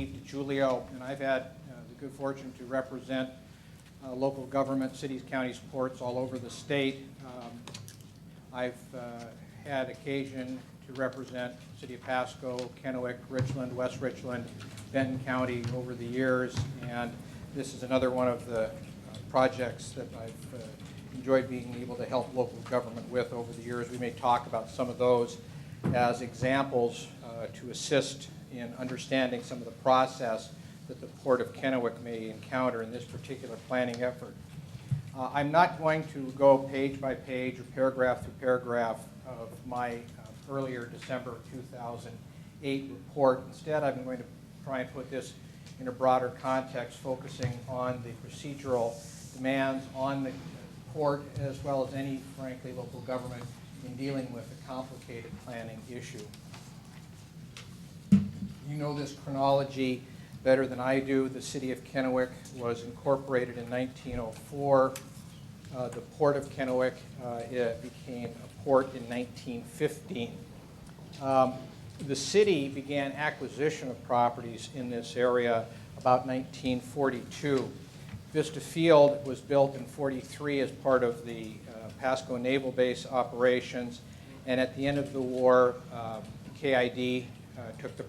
Steve DiJulio, and I've had the good fortune to represent local government, cities, counties, ports all over the state. I've had occasion to represent the City of Pasco, Kennewick, Richland, West Richland, Benton County over the years, and this is another one of the projects that I've enjoyed being able to help local government with over the years. We may talk about some of those as examples to assist in understanding some of the process that the Port of Kennewick may encounter in this particular planning effort. I'm not going to go page by page or paragraph through paragraph of my earlier December 2008 report. Instead, I'm going to try and put this in a broader context, focusing on the procedural demands on the port as well as any, frankly, local government in dealing with a complicated planning issue. You know this chronology better than I do. The City of Kennewick was incorporated in 1904. The Port of Kennewick it became a port in 1915. The city began acquisition of properties in this area about 1942. Vista Field was built in 43 as part of the Pasco Naval Base operations, and at the end of the war, KID took the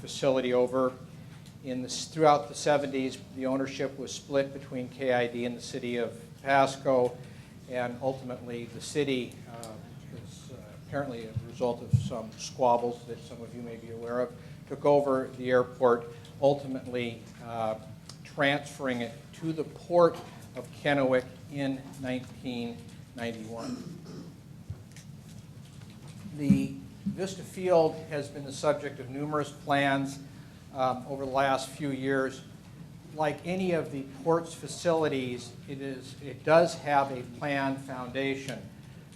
facility over. Throughout the 70s, the ownership was split between KID and the City of Pasco, and ultimately the city, apparently a result of some squabbles that some of you may be aware of, took over the airport, ultimately transferring it to the Port of Kennewick in 1991. The Vista Field has been the subject of numerous plans over the last few years. Like any of the port's facilities, it does have a planned foundation.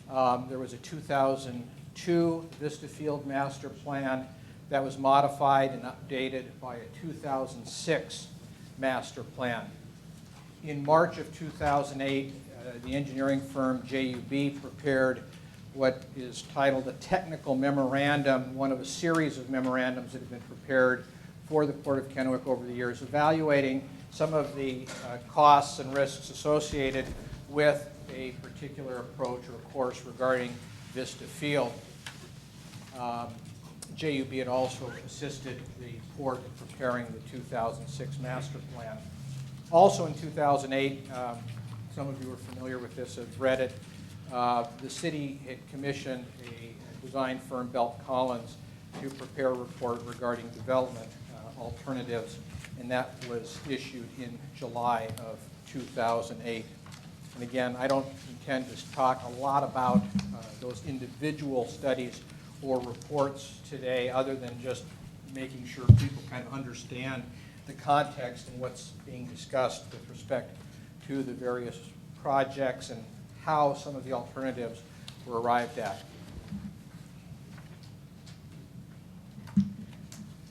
There was a 2002 Vista Field master plan that was modified and updated by a 2006 master plan. In March of 2008, the engineering firm JUB prepared what is titled a technical memorandum, one of a series of memorandums that have been prepared for the Port of Kennewick over the years, evaluating some of the costs and risks associated with a particular approach or course regarding Vista Field. JUB had also assisted the Port in preparing the 2006 master plan. Also in 2008, some of you are familiar with this, have read it, the city had commissioned a design firm, Belt Collins, to prepare a report regarding development alternatives, and that was issued in July of 2008. And again, I don't intend to talk a lot about those individual studies or reports today, other than just making sure people kind of understand the context and what's being discussed with respect to the various projects and how some of the alternatives were arrived at.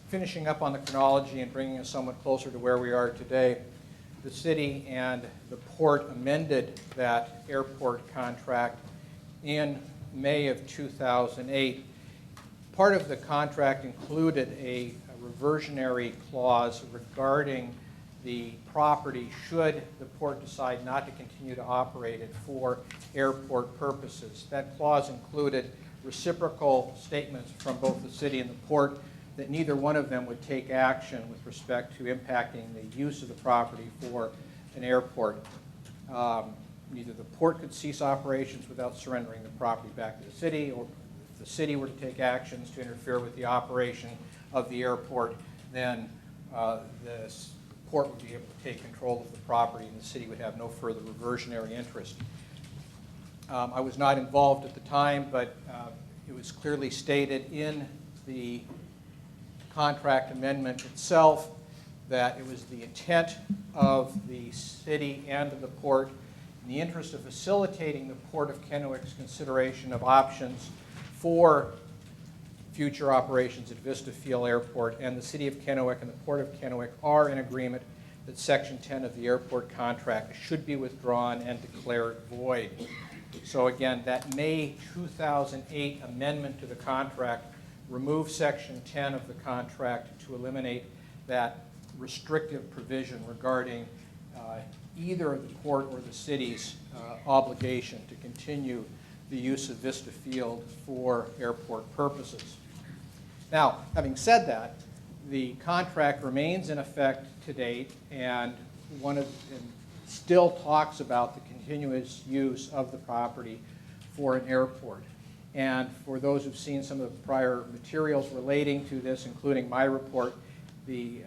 Finishing up on the chronology and bringing us somewhat closer to where we are today, the city and the port amended that airport contract in May of 2008. Part of the contract included a reversionary clause regarding the property should the port decide not to continue to operate it for airport purposes. That clause included reciprocal statements from both the city and the port that neither one of them would take action with respect to impacting the use of the property for an airport. Neither the port could cease operations without surrendering the property back to the city, or if the city were to take actions to interfere with the operation of the airport, then the port would be able to take control of the property and the city would have no further reversionary interest. I was not involved at the time, but it was clearly stated in the contract amendment itself that it was the intent of the city and of the port, in the interest of facilitating the Port of Kennewick's consideration of options for future operations at Vista Field Airport, and the City of Kennewick and the Port of Kennewick are in agreement that Section 10 of the airport contract should be withdrawn and declared void. So again, that May 2008 amendment to the contract removed Section 10 of the contract to eliminate that restrictive provision regarding either the port or the city's obligation to continue the use of Vista Field for airport purposes. Now, having said that, the contract remains in effect to date, and still talks about the continuous use of the property for an airport. And for those who've seen some of the prior materials relating to this, including my report, the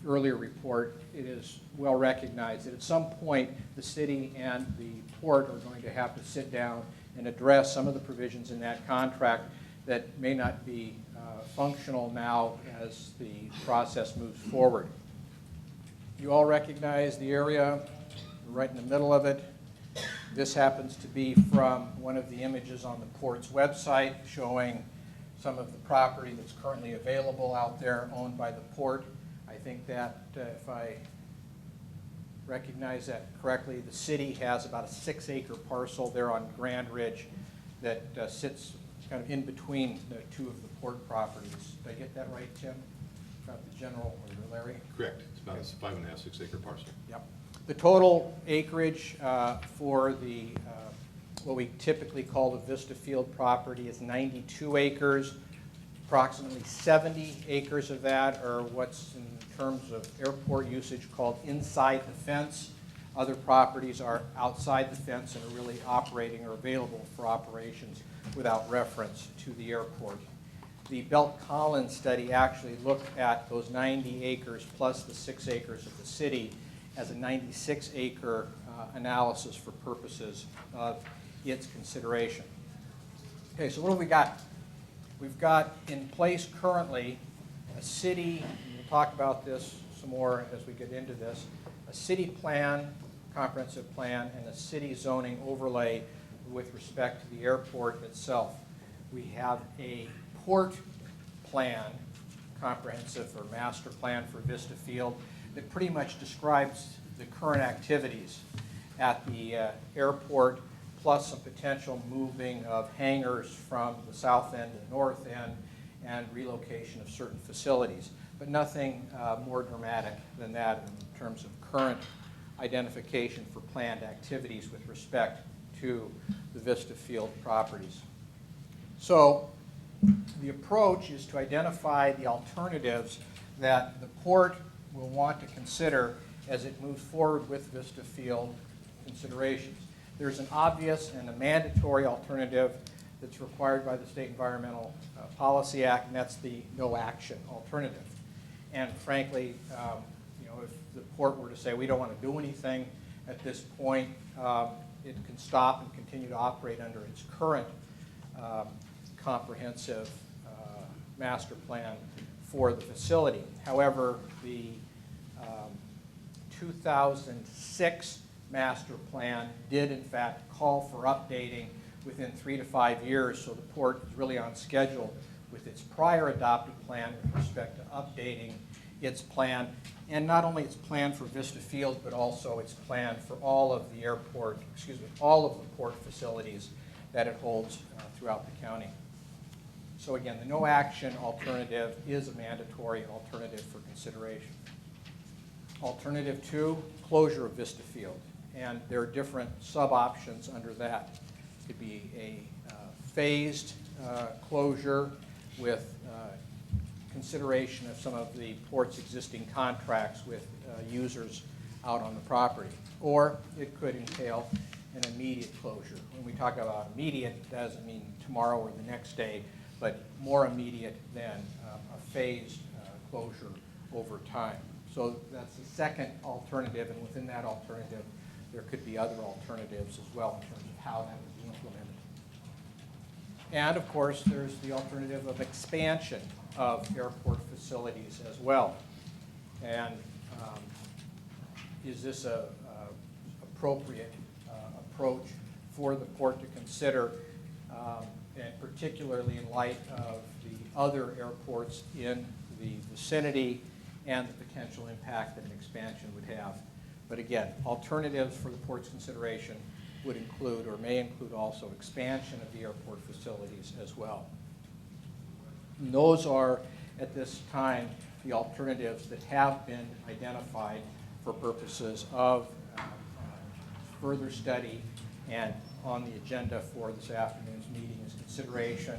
earlier report, it is well recognized that at some point the city and the port are going to have to sit down and address some of the provisions in that contract that may not be functional now as the process moves forward. You all recognize the area. We're right in the middle of it. This happens to be from one of the images on the port's website showing some of the property that's currently available out there owned by the port. I think that if I recognize that correctly, the city has about a 6-acre parcel there on Grand Ridge that sits kind of in between the two of the port properties. Did I get that right, Tim? About the general, or Larry? Correct. It's about a 5.5, 6-acre parcel. Yep. The total acreage for the what we typically call the Vista Field property is 92 acres. Approximately 70 acres of that are what's in terms of airport usage called inside the fence. Other properties are outside the fence and are really operating or available for operations without reference to the airport. The Belt-Collins study actually looked at those 90 acres plus the 6 acres of the city as a 96-acre analysis for purposes of its consideration. Okay, so what have we got? We've got in place currently a city, and we'll talk about this some more as we get into this, a city plan, comprehensive plan, and a city zoning overlay with respect to the airport itself. We have a port plan, comprehensive or master plan for Vista Field, that pretty much describes the current activities at the airport, plus some potential moving of hangars from the south end to the north end and relocation of certain facilities. But nothing more dramatic than that in terms of current identification for planned activities with respect to the Vista Field properties. So the approach is to identify the alternatives that the port will want to consider as it moves forward with Vista Field considerations. There's an obvious and a mandatory alternative that's required by the State Environmental Policy Act, and that's the no action alternative. And frankly, if the port were to say we don't want to do anything at this point, it can stop and continue to operate under its current comprehensive master plan for the facility. However, the 2006 master plan did in fact call for updating within 3 to 5 years, so the port is really on schedule with its prior adopted plan with respect to updating its plan, and not only its plan for Vista Field, but also its plan for all of the all of the port facilities that it holds throughout the county. So again, the no action alternative is a mandatory alternative for consideration. Alternative 2, closure of Vista Field, and there are different sub-options under that. It could be a phased closure with consideration of some of the port's existing contracts with users out on the property. Or it could entail an immediate closure. When we talk about immediate, it doesn't mean tomorrow or the next day, but more immediate than a phased closure over time. So that's the second alternative, and within that alternative, there could be other alternatives as well in terms of how that would be implemented. And of course, there's the alternative of expansion of airport facilities as well. And is this a appropriate approach for the port to consider, and particularly in light of the other airports in the vicinity and the potential impact that an expansion would have. But again, alternatives for the port's consideration would include, or may include also, expansion of the airport facilities as well. And those are, at this time, the alternatives that have been identified for purposes of further study, and on the agenda for this afternoon's meeting is consideration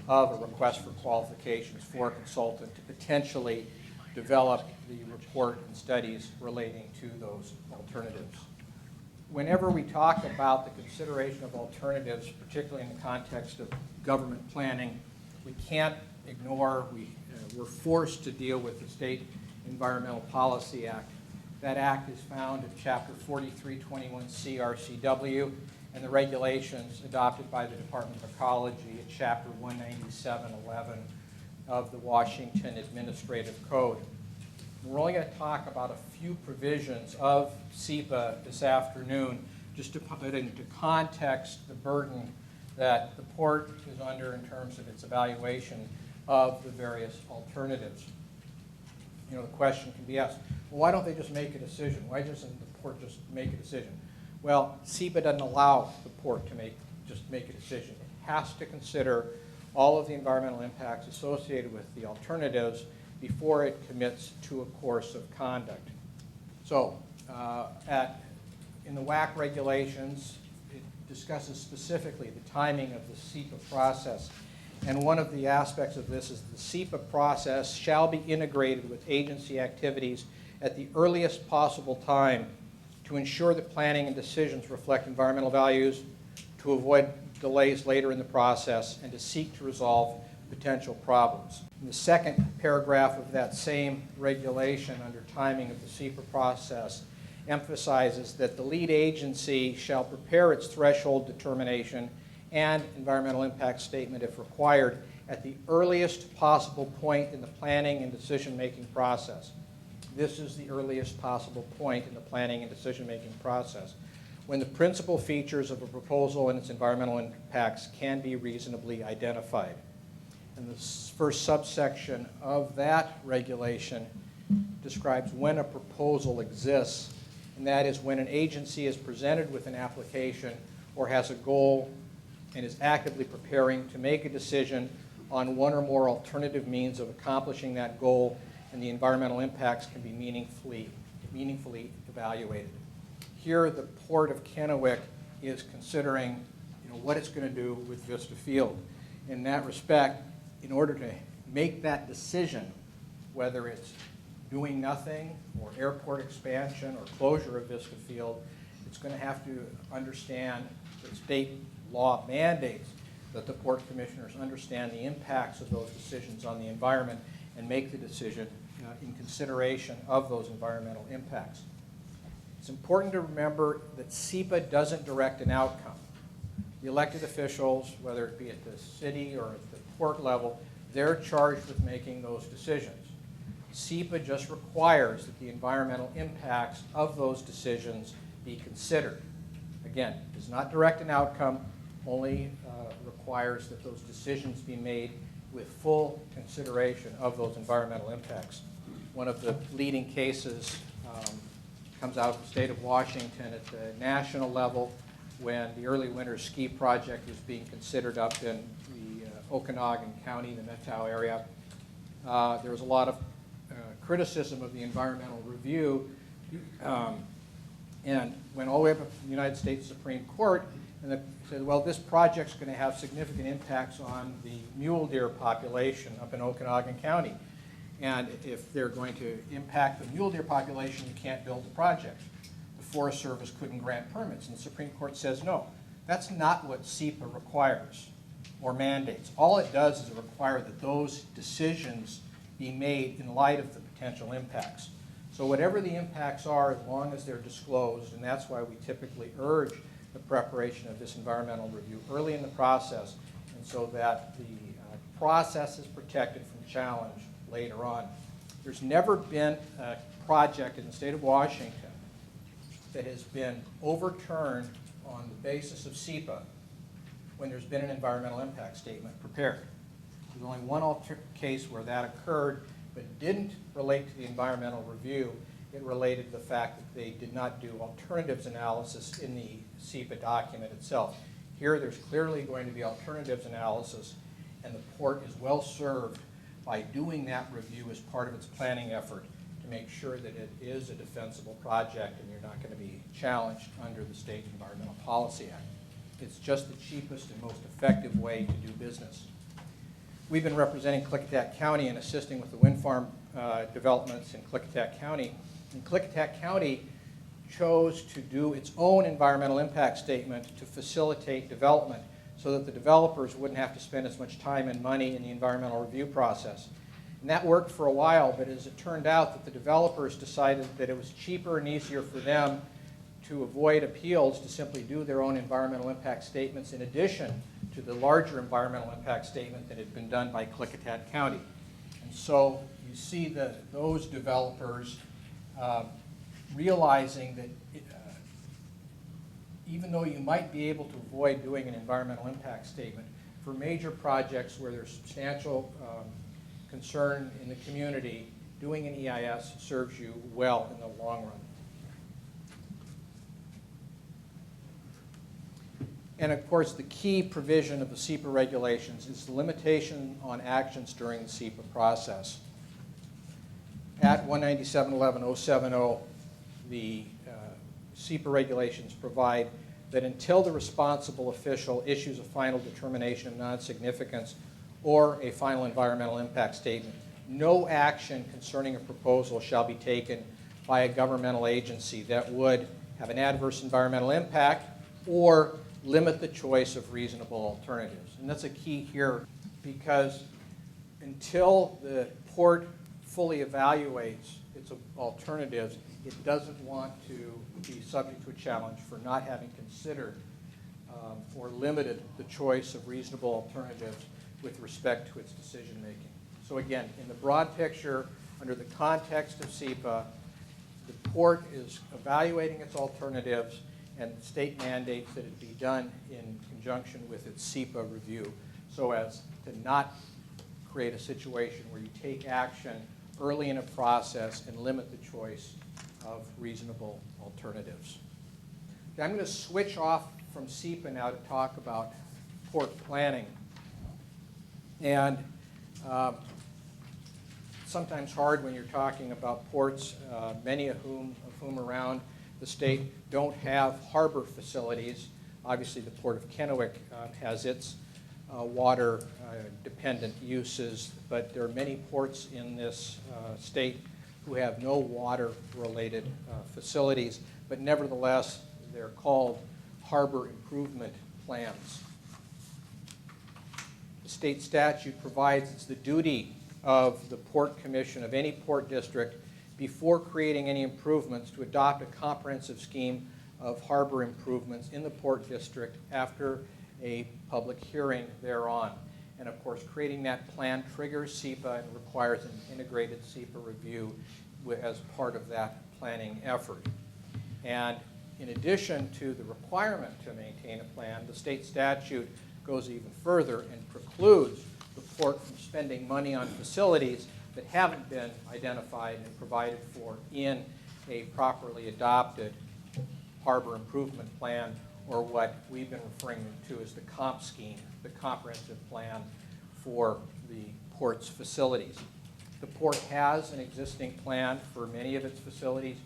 of a request for qualifications for a consultant to potentially develop the report and studies relating to those alternatives. Whenever we talk about the consideration of alternatives, particularly in the context of government planning, we can't ignore, we're forced to deal with the State Environmental Policy Act. That act is found in Chapter 4321 CRCW and the regulations adopted by the Department of Ecology at Chapter 19711 of the Washington Administrative Code. We're only going to talk about a few provisions of SEPA this afternoon, just to put into context the burden that the port is under in terms of its evaluation of the various alternatives. You know, the question can be asked, well, why don't they just make a decision? Why doesn't the port just make a decision? Well, SEPA doesn't allow the port to just make a decision. It has to consider all of the environmental impacts associated with the alternatives before it commits to a course of conduct. So, in the WAC regulations, it discusses specifically the timing of the SEPA process. And one of the aspects of this is the SEPA process shall be integrated with agency activities at the earliest possible time to ensure that planning and decisions reflect environmental values, to avoid delays later in the process, and to seek to resolve potential problems. In the second paragraph of that same regulation under timing of the SEPA process emphasizes that the lead agency shall prepare its threshold determination and environmental impact statement if required at the earliest possible point in the planning and decision-making process. This is the earliest possible point in the planning and decision-making process, when the principal features of a proposal and its environmental impacts can be reasonably identified. And the first subsection of that regulation describes when a proposal exists, and that is when an agency is presented with an application or has a goal and is actively preparing to make a decision on one or more alternative means of accomplishing that goal, and the environmental impacts can be meaningfully evaluated. Here, the Port of Kennewick is considering, what it's going to do with Vista Field. In that respect, in order to make that decision, whether it's doing nothing or airport expansion or closure of Vista Field, it's going to have to understand that state law mandates that the port commissioners understand the impacts of those decisions on the environment and make the decision in consideration of those environmental impacts. It's important to remember that SEPA doesn't direct an outcome. The elected officials, whether it be at the city or at the port level, they're charged with making those decisions. SEPA just requires that the environmental impacts of those decisions be considered. Again, it does not direct an outcome, only requires that those decisions be made with full consideration of those environmental impacts. One of the leading cases comes out of the state of Washington at the national level when the early winter ski project was being considered up in the Okanagan County, the Methow area. There was a lot of criticism of the environmental review and went all the way up to the United States Supreme Court, and they said, well, this project's going to have significant impacts on the mule deer population up in Okanagan County. And if they're going to impact the mule deer population, you can't build the project. The Forest Service couldn't grant permits, and the Supreme Court says, no, that's not what SEPA requires or mandates. All it does is require that those decisions be made in light of the potential impacts. So whatever the impacts are, as long as they're disclosed, and that's why we typically urge the preparation of this environmental review early in the process, and so that the process is protected from challenge later on. There's never been a project in the state of Washington that has been overturned on the basis of SEPA when there's been an environmental impact statement prepared. There's only one case where that occurred, but didn't relate to the environmental review. It related to the fact that they did not do alternatives analysis in the SEPA document itself. Here, there's clearly going to be alternatives analysis, and the port is well served by doing that review as part of its planning effort to make sure that it is a defensible project and you're not going to be challenged under the State Environmental Policy Act. It's just the cheapest and most effective way to do business. We've been representing Klickitat County and assisting with the wind farm developments in Klickitat County. And Klickitat County chose to do its own environmental impact statement to facilitate development so that the developers wouldn't have to spend as much time and money in the environmental review process. And that worked for a while, but as it turned out that the developers decided that it was cheaper and easier for them to avoid appeals to simply do their own environmental impact statements in addition to the larger environmental impact statement that had been done by Klickitat County. And so you see those developers realizing that even though you might be able to avoid doing an environmental impact statement, for major projects where there's substantial concern in the community, doing an EIS serves you well in the long run. And of course, the key provision of the SEPA regulations is the limitation on actions during the SEPA process. At 197.11.070, the SEPA regulations provide that until the responsible official issues a final determination of non-significance or a final environmental impact statement, no action concerning a proposal shall be taken by a governmental agency that would have an adverse environmental impact or limit the choice of reasonable alternatives. And that's a key here because until the port fully evaluates its alternatives, it doesn't want to be subject to a challenge for not having considered or limited the choice of reasonable alternatives with respect to its decision making. So again, in the broad picture, under the context of SEPA, the port is evaluating its alternatives and the state mandates that it be done in conjunction with its SEPA review so as to not create a situation where you take action early in a process and limit the choice of reasonable alternatives. Okay, I'm going to switch off from SEPA now to talk about port planning. And sometimes hard when you're talking about ports, many of whom around the state don't have harbor facilities. Obviously, the Port of Kennewick has its water-dependent uses, but there are many ports in this state who have no water-related facilities, but nevertheless, they're called harbor improvement plans. The state statute provides it's the duty of the Port Commission of any port district before creating any improvements to adopt a comprehensive scheme of harbor improvements in the port district after a public hearing thereon. And of course, creating that plan triggers SEPA and requires an integrated SEPA review as part of that planning effort. And in addition to the requirement to maintain a plan, the state statute goes even further and precludes the port from spending money on facilities that haven't been identified and provided for in a properly adopted harbor improvement plan, or what we've been referring to as the COMP scheme, the comprehensive plan for the port's facilities. The port has an existing plan for many of its facilities.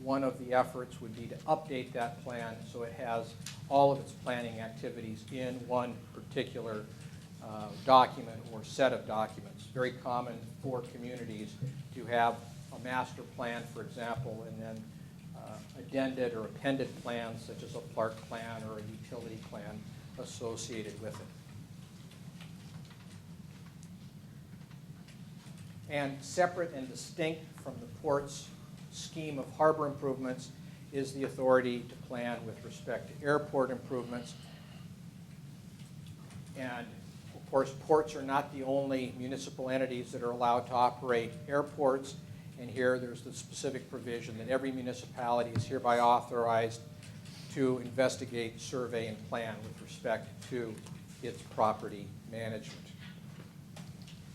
One of the efforts would be to update that plan so it has all of its planning activities in one particular document or set of documents. Very common for communities to have a master plan, for example, and then addended or appended plans such as a park plan or a utility plan associated with it. And separate and distinct from the port's scheme of harbor improvements is the authority to plan with respect to airport improvements. And of course, ports are not the only municipal entities that are allowed to operate airports. And here there's the specific provision that every municipality is hereby authorized to investigate, survey, and plan with respect to its property management.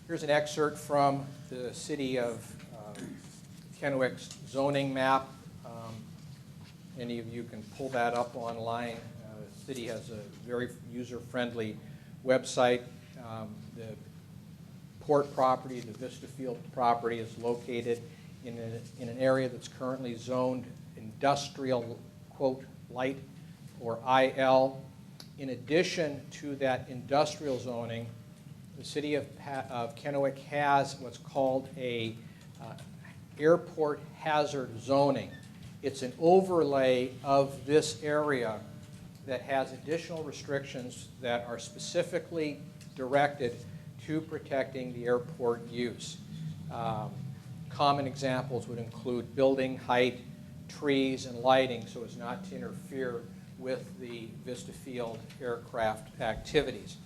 Here's an excerpt from the city of Kennewick's zoning map. Any of you can pull that up online. The city has a very user-friendly website. The port property, the Vista Field property, is located in an area that's currently zoned industrial, quote, light, or IL. In addition to that industrial zoning, the city of Kennewick has what's called a airport hazard zoning. It's an overlay of this area that has additional restrictions that are specifically directed to protecting the airport use. Common examples would include building height, trees, and lighting so as not to interfere with the Vista Field aircraft activities.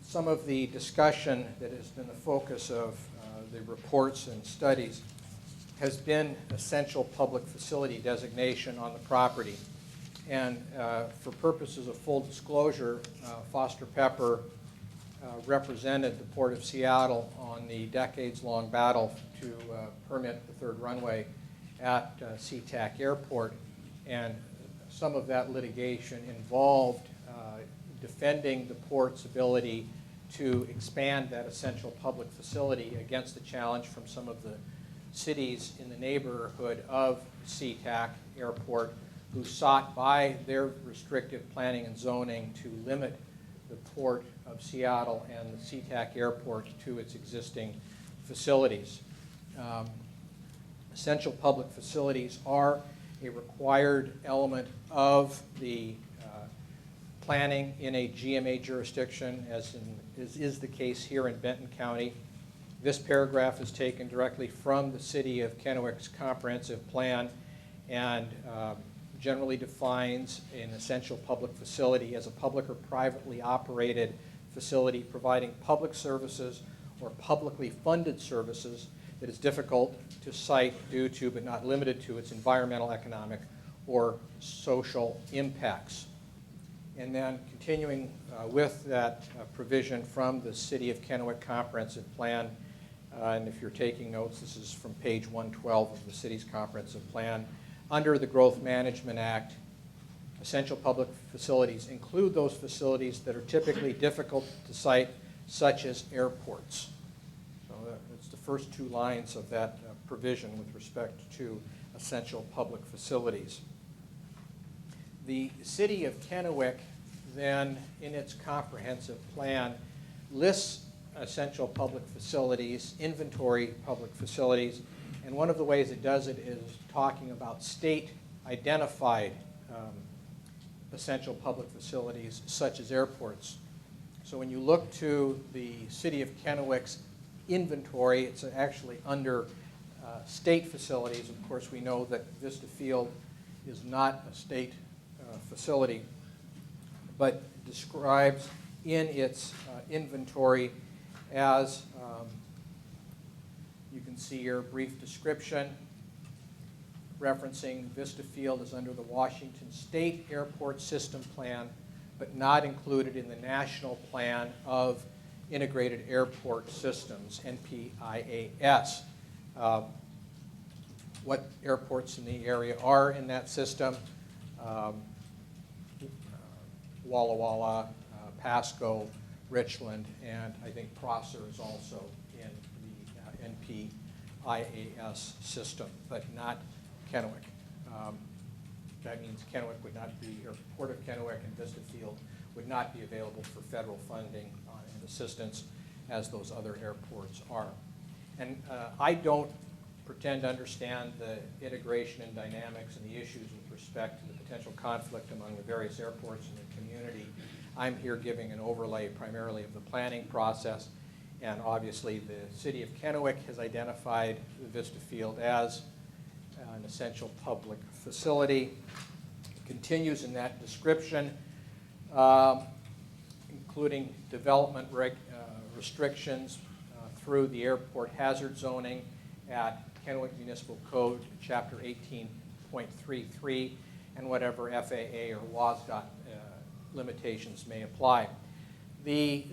Some of the discussion that has been the focus of the reports and studies has been essential public facility designation on the property. And for purposes of full disclosure, Foster Pepper represented the Port of Seattle on the decades-long battle to permit the third runway at SeaTac Airport. And some of that litigation involved defending the port's ability to expand that essential public facility against the challenge from some of the cities in the neighborhood of SeaTac Airport who sought by their restrictive planning and zoning to limit the Port of Seattle and the SeaTac Airport to its existing facilities. Essential public facilities are a required element of the planning in a GMA jurisdiction, as is the case here in Benton County. This paragraph is taken directly from the City of Kennewick's comprehensive plan and generally defines an essential public facility as a public or privately operated facility providing public services or publicly funded services that is difficult to cite due to but not limited to its environmental, economic, or social impacts. And then continuing with that provision from the City of Kennewick Comprehensive Plan, and if you're taking notes, this is from page 112 of the city's comprehensive plan. Under the Growth Management Act, essential public facilities include those facilities that are typically difficult to cite, such as airports. So that's the first two lines of that provision with respect to essential public facilities. The City of Kennewick then, in its comprehensive plan, lists essential public facilities, inventory public facilities, and one of the ways it does it is talking about state-identified essential public facilities, such as airports. So when you look to the City of Kennewick's inventory, it's actually under state facilities. Of course, we know that Vista Field is not a state facility, but describes in its inventory as, you can see here, a brief description referencing Vista Field is under the Washington State Airport System Plan, but not included in the National Plan of Integrated Airport Systems, NPIAS. What airports in the area are in that system? Walla Walla, Pasco, Richland, and I think Prosser is also in the NPIAS system, but not Kennewick. That means Kennewick would not be, or Port of Kennewick and Vista Field would not be available for federal funding and assistance as those other airports are. And I don't pretend to understand the integration and dynamics and the issues with respect to the potential conflict among the various airports in the community. I'm here giving an overlay primarily of the planning process, and obviously the City of Kennewick has identified the Vista Field as an essential public facility. It continues in that description, including development restrictions through the airport hazard zoning at Kennewick Municipal Code, Chapter 18.33, and whatever FAA or WASDOT limitations may apply. The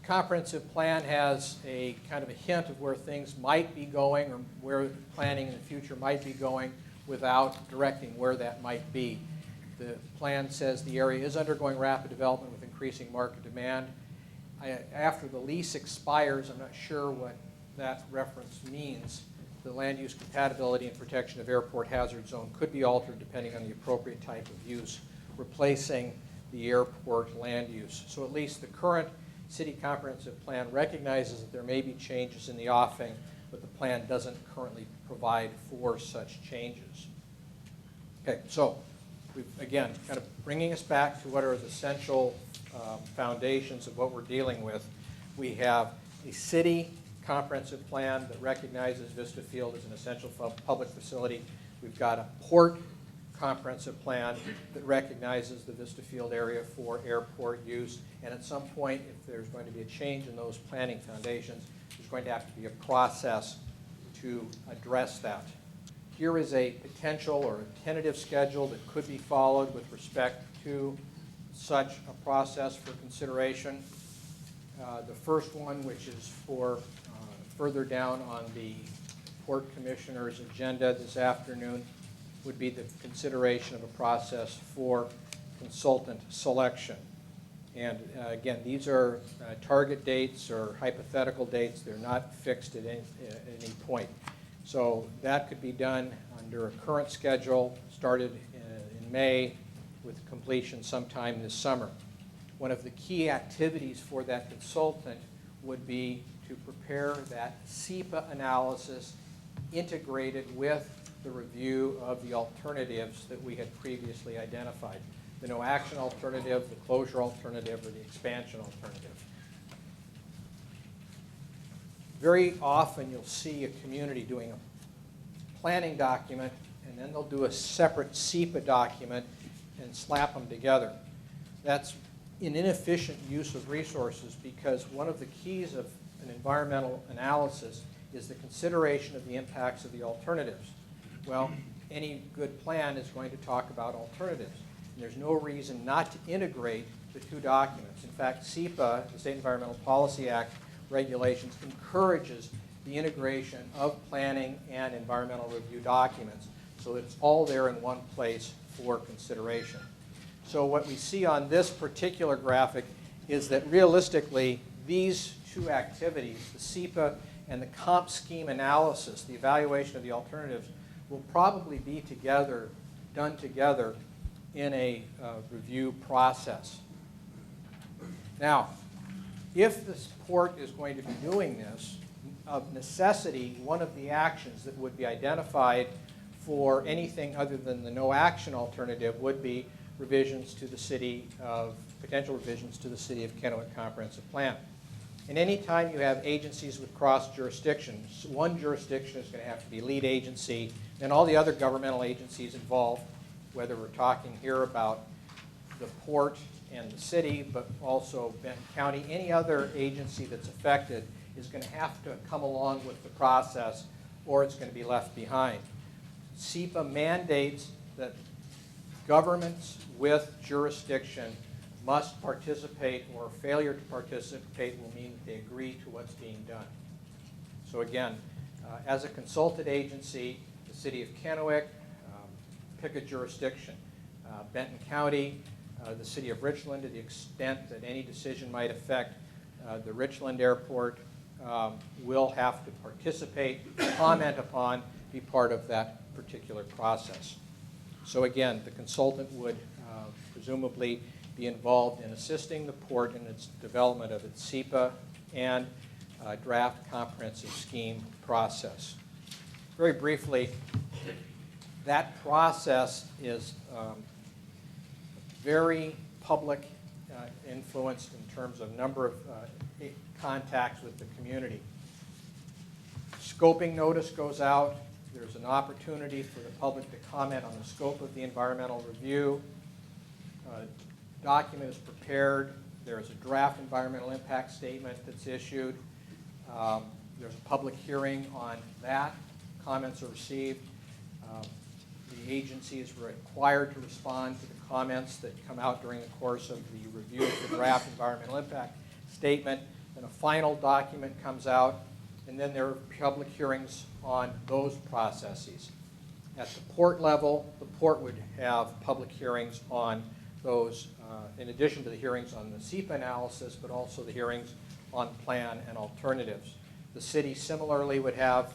comprehensive plan has a kind of a hint of where things might be going or where planning in the future might be going without directing where that might be. The plan says the area is undergoing rapid development with increasing market demand. After the lease expires, I'm not sure what that reference means. The land use compatibility and protection of airport hazard zone could be altered depending on the appropriate type of use, replacing the airport land use. So at least the current city comprehensive plan recognizes that there may be changes in the offing, but the plan doesn't currently provide for such changes. Okay, so again, kind of bringing us back to what are the essential foundations of what we're dealing with. We have a city comprehensive plan that recognizes Vista Field as an essential public facility. We've got a port comprehensive plan that recognizes the Vista Field area for airport use. And at some point, if there's going to be a change in those planning foundations, there's going to have to be a process to address that. Here is a potential or a tentative schedule that could be followed with respect to such a process for consideration. The first one, which is for further down on the Port Commissioner's agenda this afternoon, would be the consideration of a process for consultant selection. And again, these are target dates or hypothetical dates. They're not fixed at any point. So that could be done under a current schedule, started in May, with completion sometime this summer. One of the key activities for that consultant would be to prepare that SEPA analysis integrated with the review of the alternatives that we had previously identified. The no action alternative, the closure alternative, or the expansion alternative. Very often you'll see a community doing a planning document and then they'll do a separate SEPA document and slap them together. That's an inefficient use of resources because one of the keys of an environmental analysis is the consideration of the impacts of the alternatives. Well, any good plan is going to talk about alternatives. And there's no reason not to integrate the two documents. In fact, SEPA, the State Environmental Policy Act regulations, encourages the integration of planning and environmental review documents so that it's all there in one place for consideration. So what we see on this particular graphic is that realistically these two activities, the SEPA and the comp scheme analysis, the evaluation of the alternatives, will probably be together, done together in a review process. Now, if this port is going to be doing this, of necessity, one of the actions that would be identified for anything other than the no action alternative would be revisions to the city of, potential revisions to the City of Kennewick Comprehensive Plan. And any time you have agencies with cross jurisdictions, one jurisdiction is going to have to be lead agency, and all the other governmental agencies involved, whether we're talking here about the port and the city, but also Benton County, any other agency that's affected is going to have to come along with the process or it's going to be left behind. SEPA mandates that governments with jurisdiction must participate, or failure to participate will mean that they agree to what's being done. So again, as a consulted agency, the City of Kennewick, pick a jurisdiction. Benton County, the City of Richland, to the extent that any decision might affect the Richland Airport, will have to participate, comment upon, be part of that particular process. So again, the consultant would presumably be involved in assisting the port in its development of its SEPA and draft comprehensive scheme process. Very briefly, that process is very public influenced in terms of number of contacts with the community. Scoping notice goes out. There's an opportunity for the public to comment on the scope of the environmental review. Document is prepared. There's a draft environmental impact statement that's issued. There's a public hearing on that. Comments are received. The agency is required to respond to the comments that come out during the course of the review of the draft environmental impact statement. Then a final document comes out, and then there are public hearings on those processes. At the port level, the port would have public hearings on those, in addition to the hearings on the SEPA analysis, but also the hearings on plan and alternatives. The city similarly would have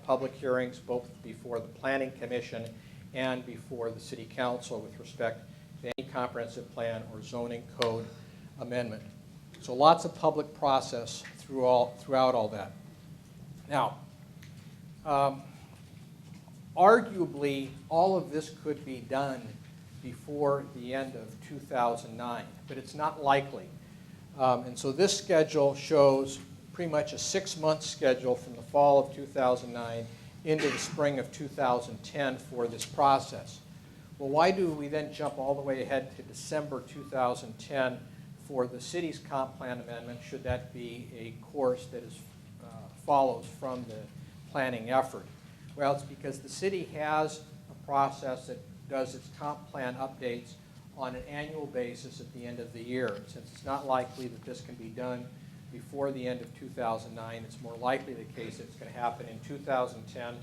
public hearings both before the Planning Commission and before the City Council with respect to any comprehensive plan or zoning code amendment. So lots of public process throughout all that. Now, arguably, all of this could be done before the end of 2009, but it's not likely. And so this schedule shows pretty much a 6-month schedule from the fall of 2009 into the spring of 2010 for this process. Well, why do we then jump all the way ahead to December 2010 for the city's comp plan amendment, should that be a course that follows from the planning effort? Well, it's because the city has a process that does its comp plan updates on an annual basis at the end of the year. Since it's not likely that this can be done before the end of 2009, it's more likely the case that it's going to happen in 2010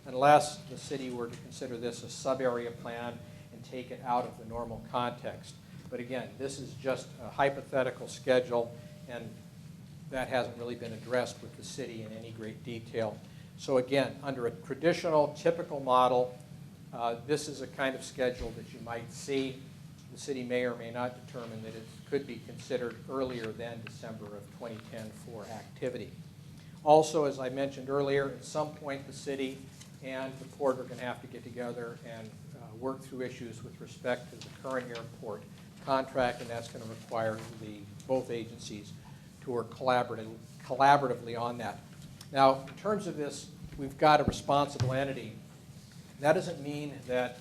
unless the city were to consider this a sub-area plan and take it out of the normal context. But again, this is just a hypothetical schedule, and that hasn't really been addressed with the city in any great detail. So again, under a traditional, typical model, this is a kind of schedule that you might see. The city may or may not determine that it could be considered earlier than December of 2010 for activity. Also, as I mentioned earlier, at some point the city and the port are going to have to get together and work through issues with respect to the current airport contract, and that's going to require both agencies to work collaboratively on that. Now, in terms of this, we've got a responsible entity. That doesn't mean that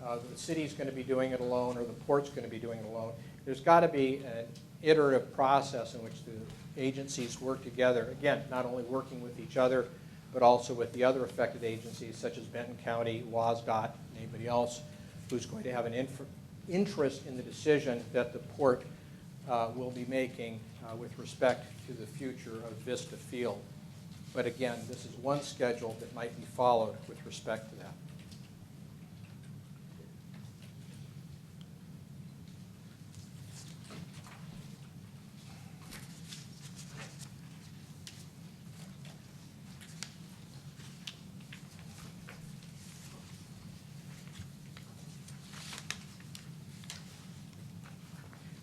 the city's going to be doing it alone or the port's going to be doing it alone. There's got to be an iterative process in which the agencies work together. Again, not only working with each other, but also with the other affected agencies such as Benton County, WSDOT, and anybody else who's going to have an interest in the decision that the port will be making with respect to the future of Vista Field. But again, this is one schedule that might be followed with respect to that.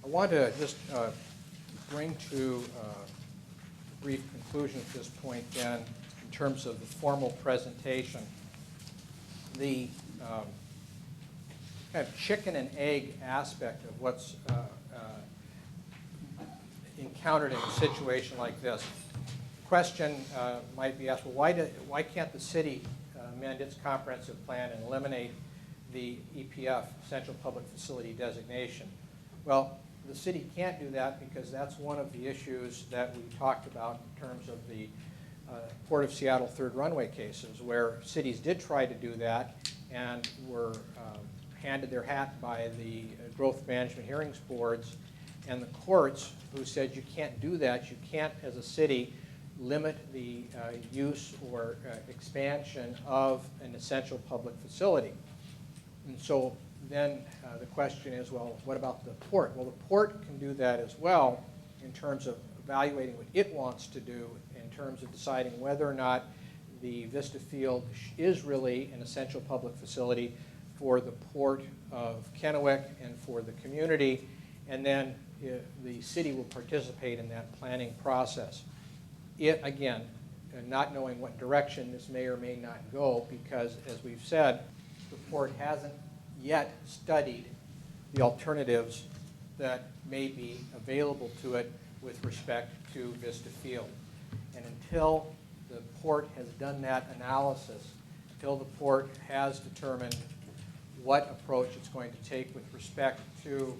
I want to just bring to a brief conclusion at this point then in terms of the formal presentation. The kind of chicken and egg aspect of what's encountered in a situation like this. The question might be asked, well, why can't the city amend its comprehensive plan and eliminate the EPF, Central Public Facility designation? Well, the city can't do that because that's one of the issues that we talked about in terms of the Port of Seattle third runway cases, where cities did try to do that and were handed their hat by the growth management hearings boards and the courts, who said you can't do that. You can't, as a city, limit the use or expansion of an essential public facility. And so then the question is, well, what about the port? Well, the port can do that as well in terms of evaluating what it wants to do in terms of deciding whether or not the Vista Field is really an essential public facility for the port of Kennewick and for the community, and then the city will participate in that planning process. It, again, not knowing what direction this may or may not go, because, as we've said, the port hasn't yet studied the alternatives that may be available to it with respect to Vista Field. And until the port has done that analysis, until the port has determined what approach it's going to take with respect to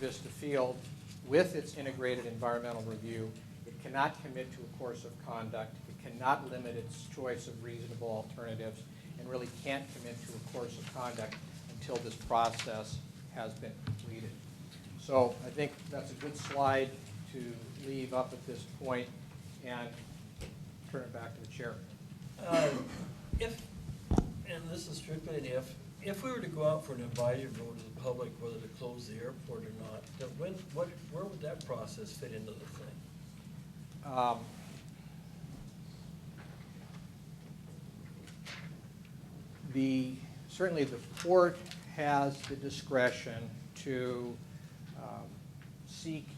Vista Field with its integrated environmental review, it cannot commit to a course of conduct, it cannot limit its choice of reasonable alternatives, and really can't commit to a course of conduct until this process has been completed. So I think that's a good slide to leave up at this point and turn it back to the chair. If, and this is strictly an If we were to go out for an advisory vote to the public whether to close the airport or not, then where would that process fit into the thing? Certainly the port has the discretion to seek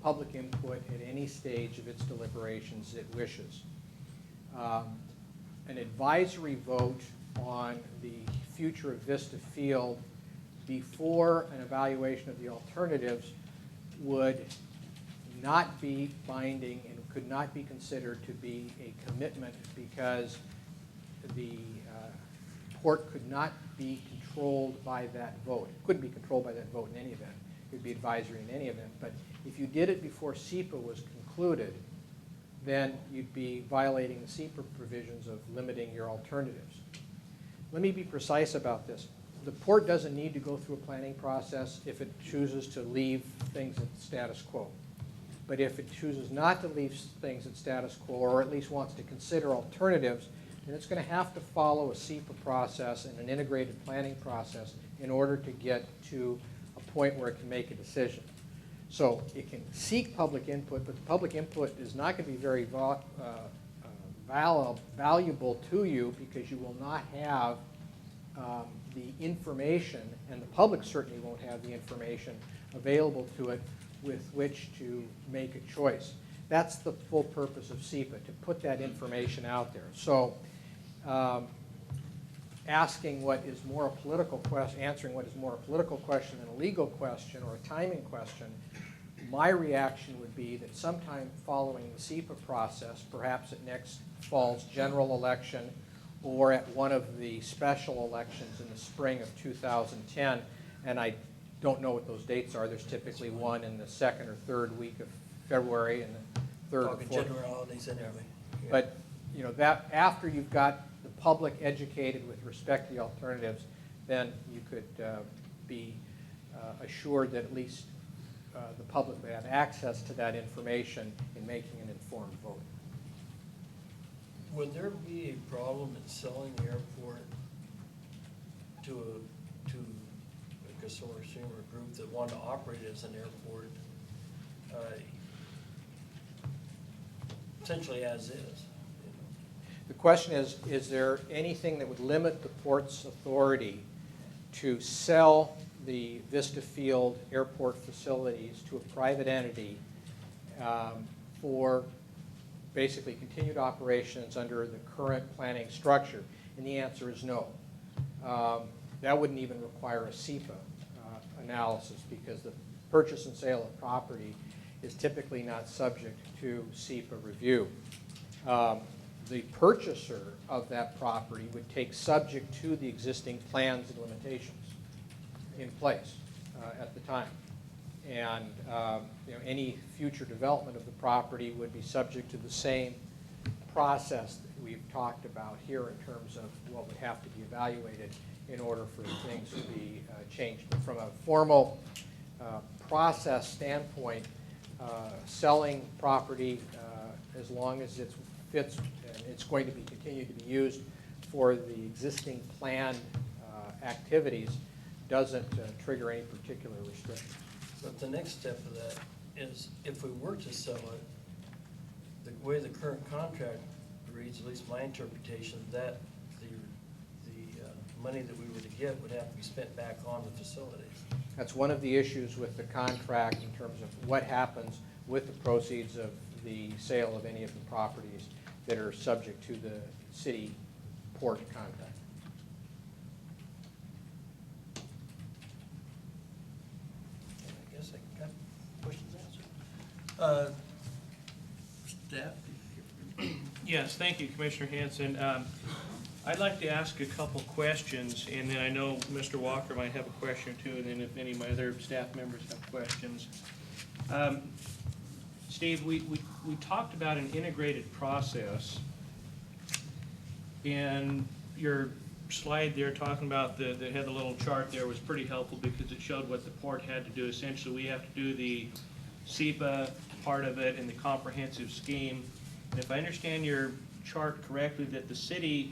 public input at any stage of its deliberations it wishes. An advisory vote on the future of Vista Field before an evaluation of the alternatives would not be binding and could not be considered to be a commitment because the port could not be controlled by that vote. It couldn't be controlled by that vote in any event. It would be advisory in any event. But if you did it before SEPA was concluded, then you'd be violating the SEPA provisions of limiting your alternatives. Let me be precise about this. The port doesn't need to go through a planning process if it chooses to leave things at the status quo. But if it chooses not to leave things at status quo, or at least wants to consider alternatives, then it's going to have to follow a SEPA process and an integrated planning process in order to get to a point where it can make a decision. So it can seek public input, but the public input is not going to be very valuable to you because you will not have the information, and the public certainly won't have the information available to it with which to make a choice. That's the full purpose of SEPA, to put that information out there. So asking what is more a political question, answering what is more a political question than a legal question or a timing question, my reaction would be that sometime following the SEPA process, perhaps at next fall's general election or at one of the special elections in the spring of 2010, and I don't know what those dates are. There's typically one in the second or third week of February and the third or Talking fourth. generalities anyway. Yeah. But you know, that after you've got the public educated with respect to the alternatives, then you could be assured that at least the public would have access to that information in making an informed vote. Would there be a problem in selling the airport to a consortium or group that wanted to operate as an airport, essentially as is? The question is there anything that would limit the port's authority to sell the Vista Field airport facilities to a private entity for basically continued operations under the current planning structure? And the answer is no. That wouldn't even require a SEPA analysis because the purchase and sale of property is typically not subject to SEPA review. The purchaser of that property would take subject to the existing plans and limitations in place at the time. And you know, any future development of the property would be subject to the same process that we've talked about here in terms of what would have to be evaluated in order for things to be changed. But from a formal process standpoint, selling property as long as it fits and it's going to be continued to be used for the existing planned activities doesn't trigger any particular restrictions. But the next step of that is if we were to sell it, the way the current contract reads, at least my interpretation, that the money that we were to get would have to be spent back on the facilities. That's one of the issues with the contract in terms of what happens with the proceeds of the sale of any of the properties that are subject to the city port contract. I guess I got questions answered. Staff? Yes, thank you, Commissioner Hanson. I'd like to ask a couple questions, and then I know Mr. Walker might have a question or two, and then if any of my other staff members have questions. Steve, we talked about an integrated process, and your slide there talking about that had the little chart there was pretty helpful because it showed what the port had to do. Essentially, we have to do the SEPA part of it and the comprehensive scheme. And if I understand your chart correctly, that the city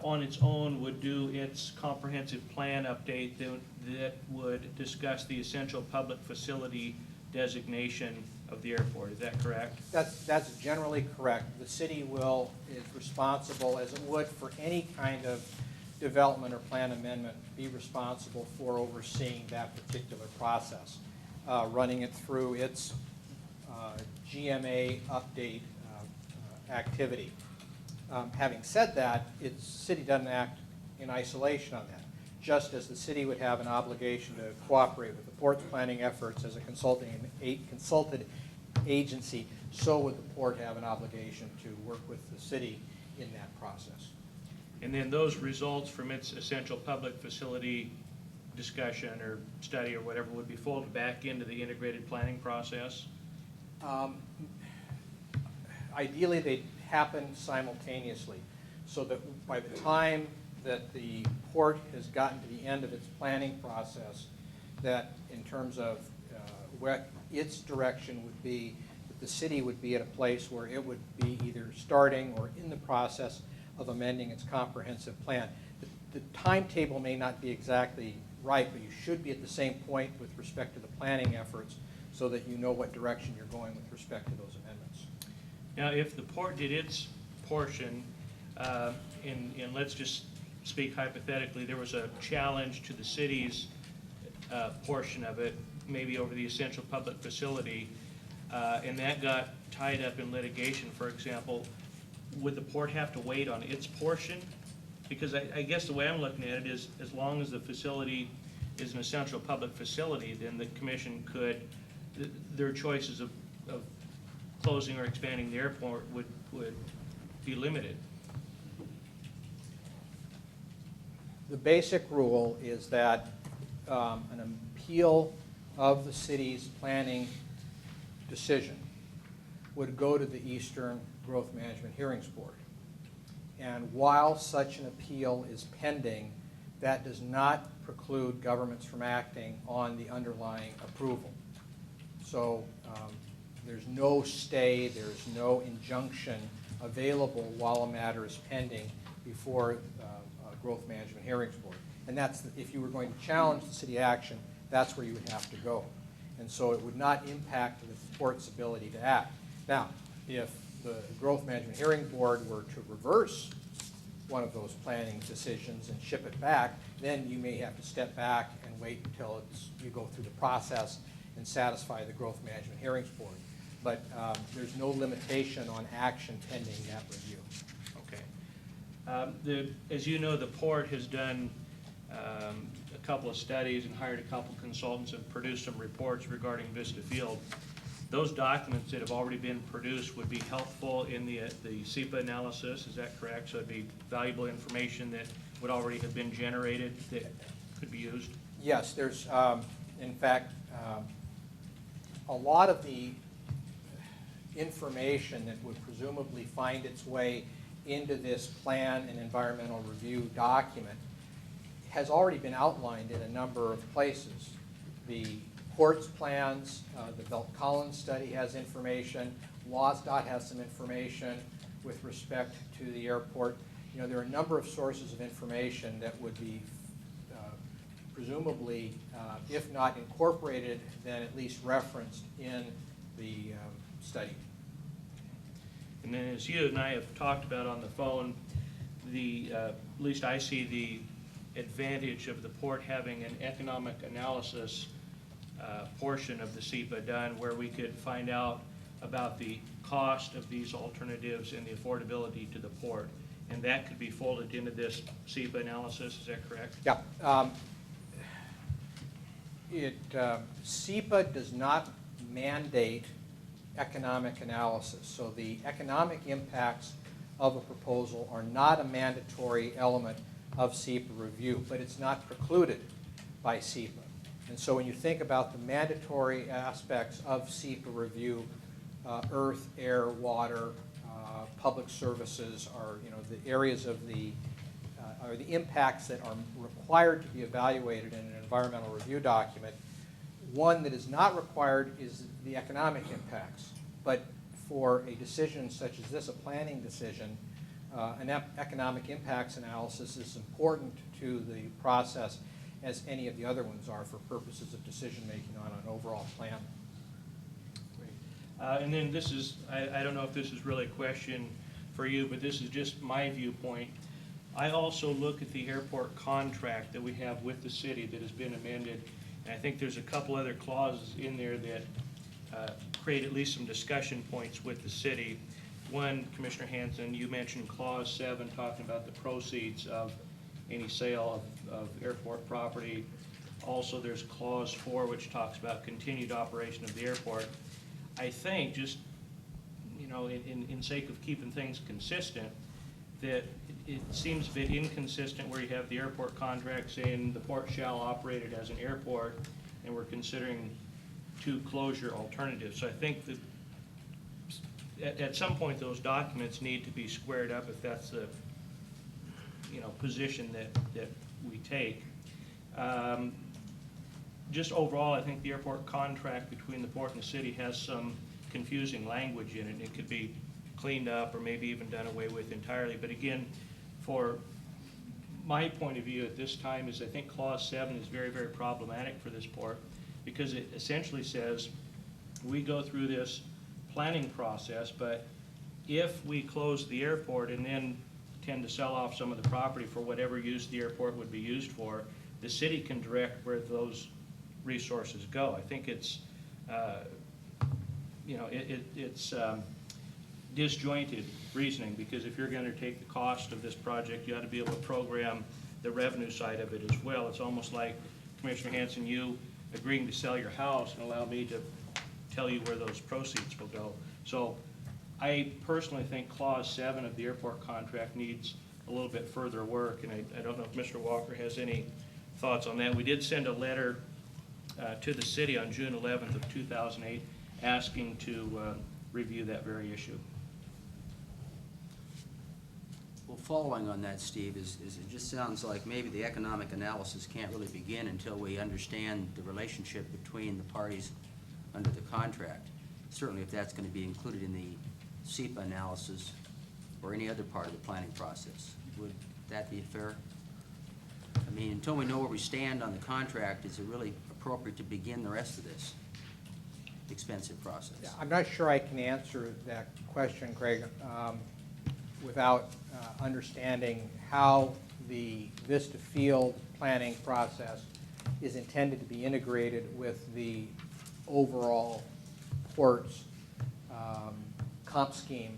on its own would do its comprehensive plan update that would discuss the essential public facility designation of the airport. Is that correct? That's generally correct. The city is responsible, as it would for any kind of development or plan amendment, be responsible for overseeing that particular process, running it through its GMA update activity. Having said that, the city doesn't act in isolation on that. Just as the city would have an obligation to cooperate with the port's planning efforts as a consulted agency, so would the port have an obligation to work with the city in that process. And then those results from its essential public facility discussion or study or whatever would be folded back into the integrated planning process? Ideally, they happen simultaneously, so that by the time that the port has gotten to the end of its planning process, that in terms of what its direction would be, that the city would be at a place where it would be either starting or in the process of amending its comprehensive plan. The timetable may not be exactly right, but you should be at the same point with respect to the planning efforts so that you know what direction you're going with respect to those amendments. Now, if the port did its portion, and let's just speak hypothetically, there was a challenge to the city's portion of it, maybe over the essential public facility, and that got tied up in litigation, for example, would the port have to wait on its portion? Because I guess the way I'm looking at it is, as long as the facility is an essential public facility, then the commission could, their choices of closing or expanding the airport would be limited. The basic rule is that an appeal of the city's planning decision would go to the Eastern Growth Management Hearings Board. And while such an appeal is pending, that does not preclude governments from acting on the underlying approval. So there's no stay, there's no injunction available while a matter is pending before Growth Management Hearings Board. And that's, if you were going to challenge the city action, that's where you would have to go. And so it would not impact the port's ability to act. Now, if the Growth Management Hearing Board were to reverse one of those planning decisions and ship it back, then you may have to step back and wait until you go through the process and satisfy the Growth Management Hearings Board. But there's no limitation on action pending that review. Okay. As you know, the port has done a couple of studies and hired a couple consultants and produced some reports regarding Vista Field. Those documents that have already been produced would be helpful in the SEPA analysis, is that correct? So it'd be valuable information that would already have been generated that could be used? Yes, there's, in fact, a lot of the information that would presumably find its way into this plan and environmental review document has already been outlined in a number of places. The port's plans, the Belt-Collins study has information, WASDOT has some information with respect to the airport. You know, there are a number of sources of information that would be presumably, if not incorporated, then at least referenced in the study. And then as you and I have talked about on the phone, at least I see the advantage of the port having an economic analysis portion of the SEPA done where we could find out about the cost of these alternatives and the affordability to the port. And that could be folded into this SEPA analysis, is that correct? Yeah. SEPA does not mandate economic analysis. So the economic impacts of a proposal are not a mandatory element of SEPA review, but it's not precluded by SEPA. And so when you think about the mandatory aspects of SEPA review, earth, air, water, public services are, you know, the areas of are the impacts that are required to be evaluated in an environmental review document. One that is not required is the economic impacts. But for a decision such as this, a planning decision, an economic impacts analysis is important to the process as any of the other ones are for purposes of decision-making on an overall plan. And then this is, I don't know if this is really a question for you, but this is just my viewpoint. I also look at the airport contract that we have with the city that has been amended, and I think there's a couple other clauses in there that create at least some discussion points with the city. One, Commissioner Hanson, you mentioned Clause 7, talking about the proceeds of any sale of airport property. Also, there's Clause 4, which talks about continued operation of the airport. I think, just, you know, in sake of keeping things consistent, that it seems a bit inconsistent where you have the airport contract saying the port shall operate it as an airport, and we're considering two closure alternatives. So I think that at some point those documents need to be squared up if that's the, you know, position that we take. Just overall, I think the airport contract between the port and the city has some confusing language in it. It could be cleaned up or maybe even done away with entirely. But again, for my point of view at this time is I think Clause 7 is very, very problematic for this port because it essentially says we go through this planning process, but if we close the airport and then tend to sell off some of the property for whatever use the airport would be used for, the city can direct where those resources go. I think it's, you know, it's disjointed reasoning, because if you're going to take the cost of this project, you ought to be able to program the revenue side of it as well. It's almost like, Commissioner Hanson, you agreeing to sell your house and allow me to tell you where those proceeds will go. So I personally think Clause 7 of the airport contract needs a little bit further work, and I don't know if Mr. Walker has any thoughts on that. We did send a letter to the city on June 11th of 2008 asking to review that very issue. Well, following on that, Steve, is it just sounds like maybe the economic analysis can't really begin until we understand the relationship between the parties under the contract. Certainly if that's going to be included in the SEPA analysis or any other part of the planning process. Would that be fair? I mean, until we know where we stand on the contract, is it really appropriate to begin the rest of this expensive process? Yeah, I'm not sure I can answer that question, Craig, without understanding how the Vista field planning process is intended to be integrated with the overall port's comp scheme,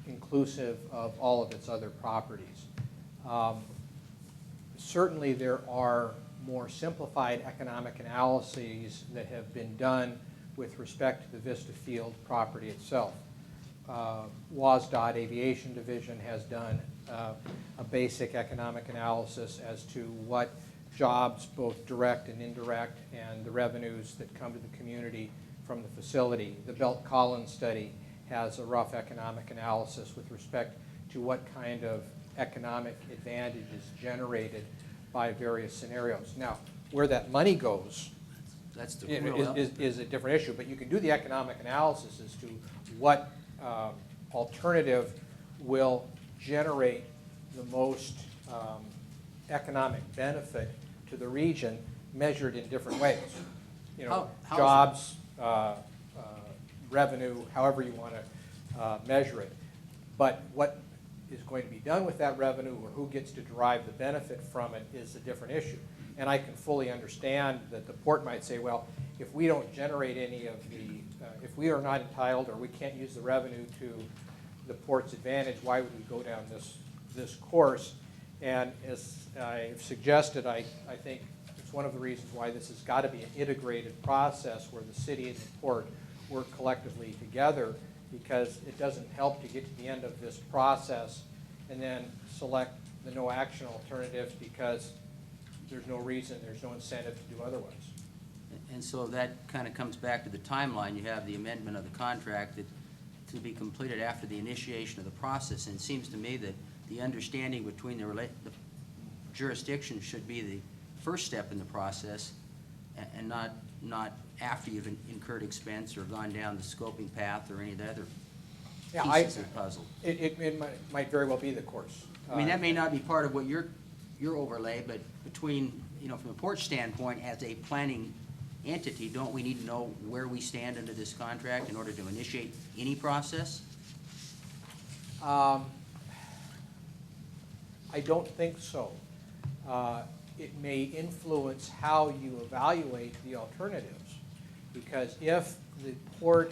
inclusive of all of its other properties. Certainly there are more simplified economic analyses that have been done with respect to the Vista field property itself. WASDOT Aviation Division has done a basic economic analysis as to what jobs, both direct and indirect, and the revenues that come to the community from the facility. The Belt-Collins study has a rough economic analysis with respect to what kind of economic advantage is generated by various scenarios. Now, where that money goes That's the is a different issue, but you can do the economic analysis as to what alternative will generate the most economic benefit to the region, measured in different ways. You know, How jobs, revenue, however you want to measure it. But what is going to be done with that revenue, or who gets to derive the benefit from it, is a different issue. And I can fully understand that the port might say, well, if we don't generate any of the, if we are not entitled or we can't use the revenue to the port's advantage, why would we go down this course? And as I've suggested, I think it's one of the reasons why this has got to be an integrated process where the city and the port work collectively together, because it doesn't help to get to the end of this process and then select the no action alternatives because there's no reason, there's no incentive to do otherwise. And so that kind of comes back to the timeline. You have the amendment of the contract that to be completed after the initiation of the process. And it seems to me that the understanding between the jurisdictions should be the first step in the process, and not after you've incurred expense or gone down the scoping path or any of the other Yeah, pieces of the puzzle. It might very well be the course. I mean, that may not be part of what your overlay, but between, from a port standpoint, as a planning entity, don't we need to know where we stand under this contract in order to initiate any process? I don't think so. It may influence how you evaluate the alternatives, because if the port,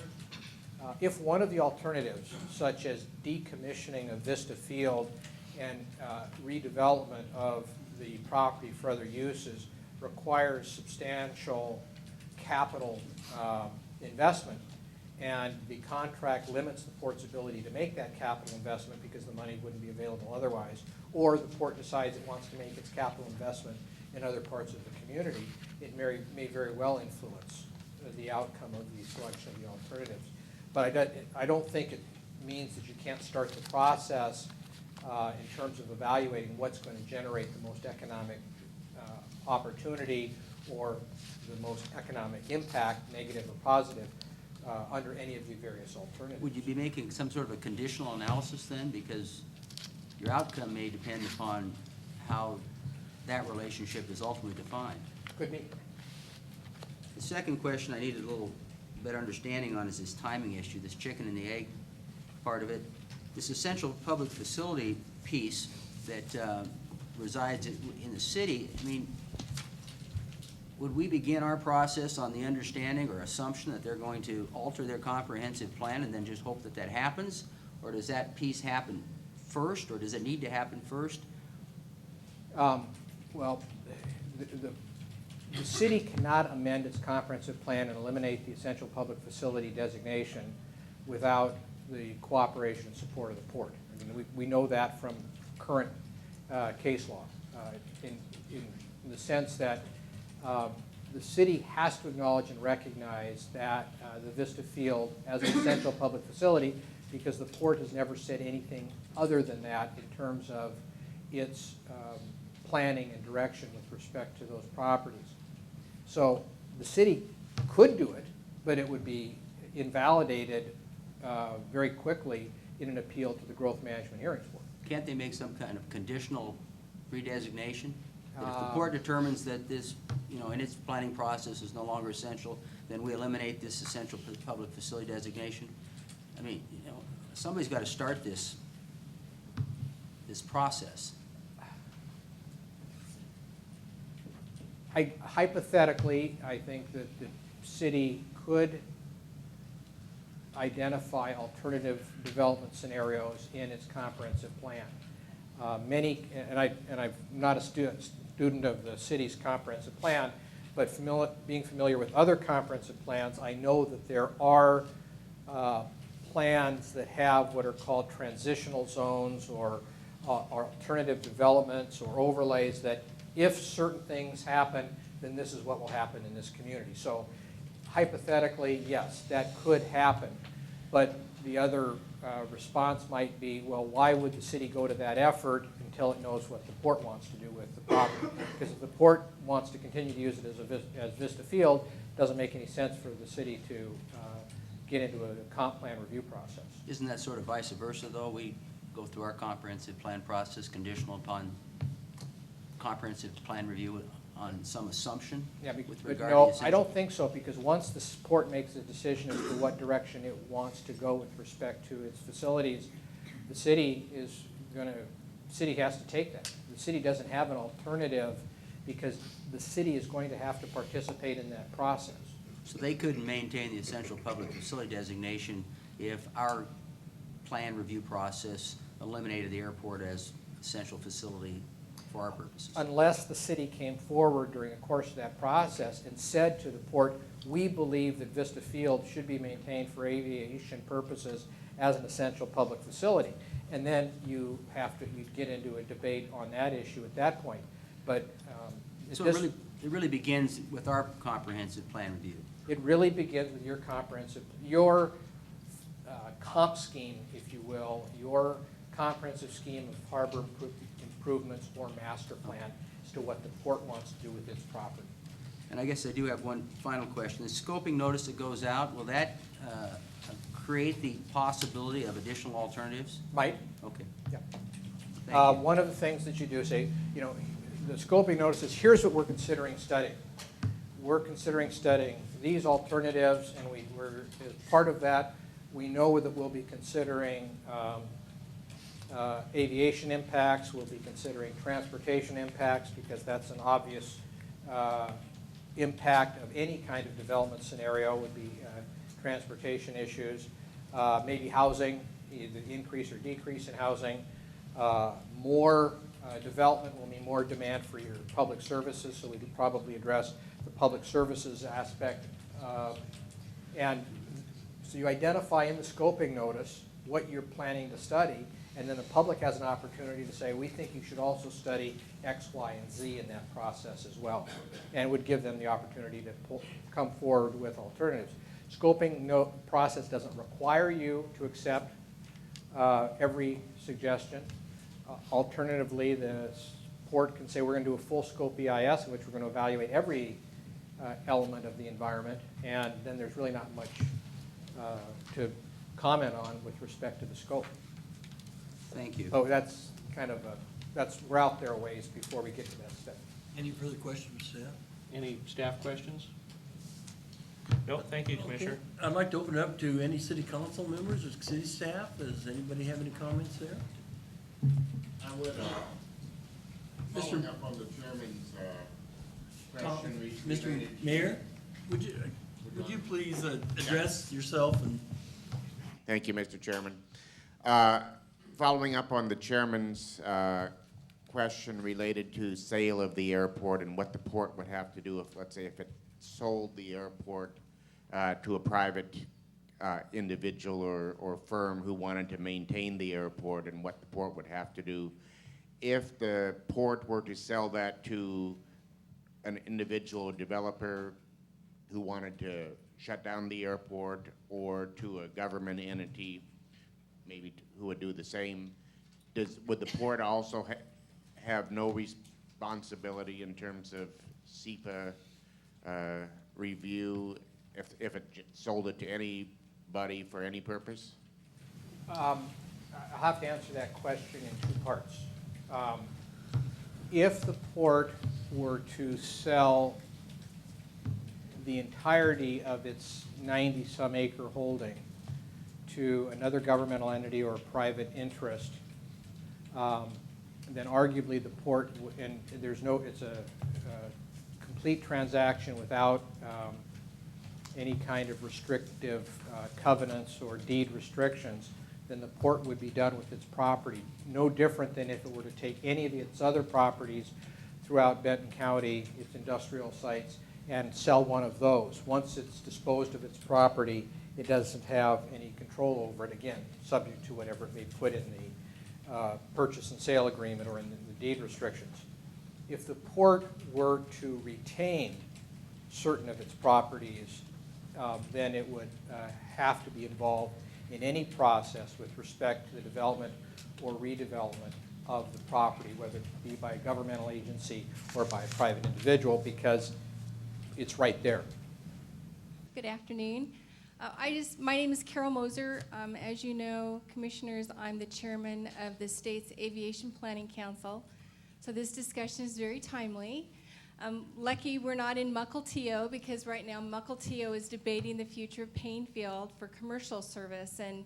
if one of the alternatives, such as decommissioning of Vista Field and redevelopment of the property for other uses, requires substantial capital investment, and the contract limits the port's ability to make that capital investment because the money wouldn't be available otherwise, or the port decides it wants to make its capital investment in other parts of the community, it may very well influence the outcome of the selection of the alternatives. But I don't think it means that you can't start the process in terms of evaluating what's going to generate the most economic opportunity or the most economic impact, negative or positive, under any of the various alternatives. Would you be making some sort of a conditional analysis then? Because your outcome may depend upon how that relationship is ultimately defined. Could be. The second question I needed a little better understanding on is this timing issue, this chicken and the egg part of it. This essential public facility piece that resides in the city, I mean, would we begin our process on the understanding or assumption that they're going to alter their comprehensive plan and then just hope that that happens? Or does that piece happen first, or does it need to happen first? Well, the city cannot amend its comprehensive plan and eliminate the essential public facility designation without the cooperation and support of the port. I mean, we know that from current case law, in the sense that the city has to acknowledge and recognize that the Vista Field as an essential public facility, because the port has never said anything other than that in terms of its planning and direction with respect to those properties. So the city could do it, but it would be invalidated very quickly in an appeal to the Growth Management Hearings Board. Can't they make some kind of conditional redesignation? That if the port determines that this, in its planning process is no longer essential, then we eliminate this essential public facility designation? I mean, somebody's got to start this process. Hypothetically, I think that the city could identify alternative development scenarios in its comprehensive plan. And I'm not a student of the city's comprehensive plan, but being familiar with other comprehensive plans, I know that there are plans that have what are called transitional zones or alternative developments or overlays that if certain things happen, then this is what will happen in this community. So hypothetically, yes, that could happen. But the other response might be, well, why would the city go to that effort until it knows what the port wants to do with the property? Because if the port wants to continue to use it as Vista Field, it doesn't make any sense for the city to get into a comp plan review process. Isn't that sort of vice versa, though? We go through our comprehensive plan process conditional upon comprehensive plan review on some assumption with But regard no, to essential? I don't think so, because once the port makes a decision as to what direction it wants to go with respect to its facilities, the city has to take that. The city doesn't have an alternative because the city is going to have to participate in that process. So they couldn't maintain the essential public facility designation if our plan review process eliminated the airport as essential facility for our purposes? Unless the city came forward during the course of that process and said to the port, we believe that Vista Field should be maintained for aviation purposes as an essential public facility. And then you'd get into a debate on that issue at that point. But So it really begins with our comprehensive plan review. It really begins with your your comp scheme, if you will, your comprehensive scheme of harbor improvements or master plan as to what the port wants to do with its property. And I guess I do have one final question. The scoping notice that goes out, will that create the possibility of additional alternatives? Might, Okay, yeah. thank you. One of the things that you do say, you know, the scoping notice is, here's what we're considering studying. We're considering studying these alternatives, and we're, as part of that, we know that we'll be considering aviation impacts, we'll be considering transportation impacts, because that's an obvious impact of any kind of development scenario would be transportation issues, maybe housing, either increase or decrease in housing. More development will mean more demand for your public services, so we could probably address the public services aspect. And so you identify in the scoping notice what you're planning to study, and then the public has an opportunity to say, we think you should also study X, Y, and Z in that process as well, and would give them the opportunity to come forward with alternatives. Scoping process doesn't require you to accept every suggestion. Alternatively, the port can say we're going to do a full scope EIS in which we're going to evaluate every element of the environment, and then there's really not much to comment on with respect to the scope. Thank you. So that's kind of we're out there a ways before we get to that step. Any further questions, Seth? Any staff questions? No, thank you, Commissioner. Okay. I'd like to open it up to any city council members or city staff. Does anybody have any comments there? I would, following up on the chairman's question Mr. related. Mayor, would you please address yourself and? Thank you, Mr. Chairman. Following up on the chairman's question related to sale of the airport and what the port would have to do if, let's say, if it sold the airport to a private individual or firm who wanted to maintain the airport, and what the port would have to do. If the port were to sell that to an individual developer who wanted to shut down the airport, or to a government entity maybe who would do the same, would the port also have no responsibility in terms of SEPA review if it sold it to anybody for any purpose? I'll have to answer that question in two parts. If the port were to sell the entirety of its 90-some acre holding to another governmental entity or a private interest, then arguably the port, and it's a complete transaction without any kind of restrictive covenants or deed restrictions, then the port would be done with its property. No different than if it were to take any of its other properties throughout Benton County, its industrial sites, and sell one of those. Once it's disposed of its property, it doesn't have any control over it, again, subject to whatever it may put in the purchase and sale agreement or in the deed restrictions. If the port were to retain certain of its properties, then it would have to be involved in any process with respect to the development or redevelopment of the property, whether it be by a governmental agency or by a private individual, because it's right there. Good afternoon. My name is Carol Moser. As you know, Commissioners, I'm the chairman of the state's Aviation Planning Council. So this discussion is very timely. Lucky we're not in Mukilteo, because right now Mukilteo is debating the future of Painfield for commercial service. And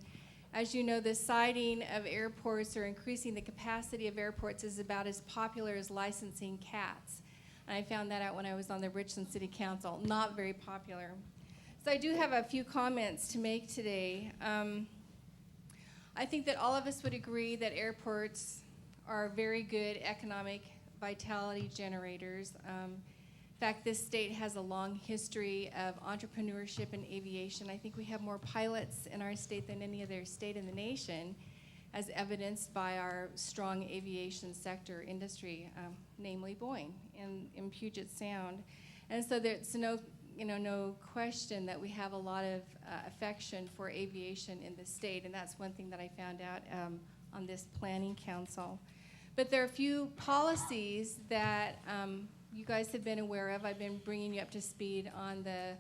as you know, the siting of airports or increasing the capacity of airports is about as popular as licensing cats. And I found that out when I was on the Richland City Council. Not very popular. So I do have a few comments to make today. I think that all of us would agree that airports are very good economic vitality generators. In fact, this state has a long history of entrepreneurship in aviation. I think we have more pilots in our state than any other state in the nation, as evidenced by our strong aviation sector industry, namely Boeing in Puget Sound. And so there's no question that we have a lot of affection for aviation in the state, and that's one thing that I found out on this planning council. But there are a few policies that you guys have been aware of. I've been bringing you up to speed on the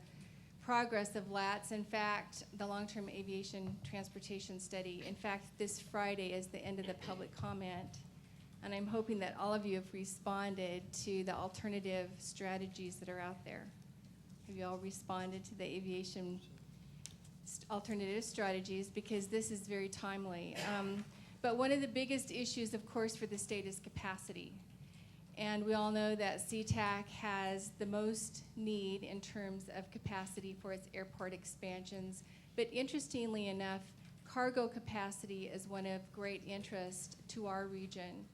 progress of LATS. In fact, the long-term aviation transportation study, in fact, this Friday is the end of the public comment. And I'm hoping that all of you have responded to the alternative strategies that are out there. Have you all responded to the aviation alternative strategies? Because this is very timely. But one of the biggest issues, of course, for the state is capacity. And we all know that SeaTac has the most need in terms of capacity for its airport expansions. But interestingly enough, cargo capacity is one of great interest to our region.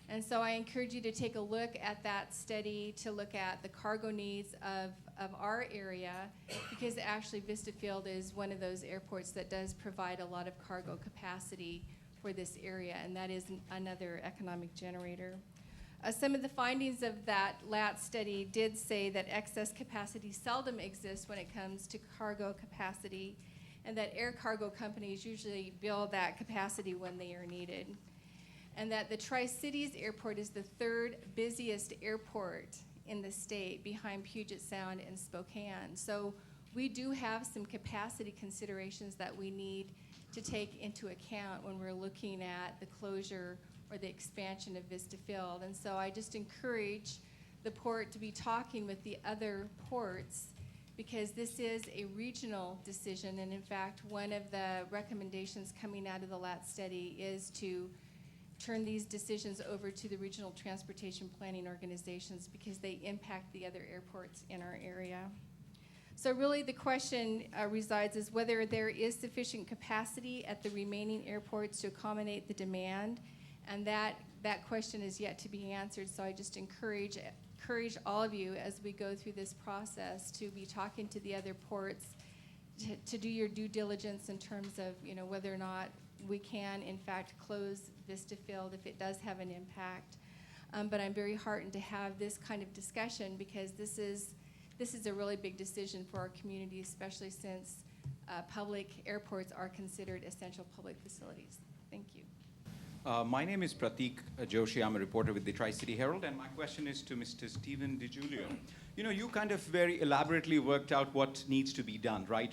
And so I encourage you to take a look at that study, to look at the cargo needs of our area, because actually Vista Field is one of those airports that does provide a lot of cargo capacity for this area, and that is another economic generator. Some of the findings of that LAT study did say that excess capacity seldom exists when it comes to cargo capacity, and that air cargo companies usually build that capacity when they are needed. And that the Tri-Cities Airport is the third busiest airport in the state behind Puget Sound and Spokane. So we do have some capacity considerations that we need to take into account when we're looking at the closure or the expansion of Vista Field. And so I just encourage the port to be talking with the other ports, because this is a regional decision. And in fact, one of the recommendations coming out of the LAT study is to turn these decisions over to the regional transportation planning organizations, because they impact the other airports in our area. So really the question resides is whether there is sufficient capacity at the remaining airports to accommodate the demand, and that question is yet to be answered. So I just encourage all of you as we go through this process to be talking to the other ports, to do your due diligence in terms of whether or not we can in fact close Vista Field if it does have an impact. But I'm very heartened to have this kind of discussion, because this is a really big decision for our community, especially since public airports are considered essential public facilities. Thank you. My name is Pratik Joshi. I'm a reporter with the Tri-City Herald, and my question is to Mr. Stephen DiJulio. You kind of very elaborately worked out what needs to be done, right?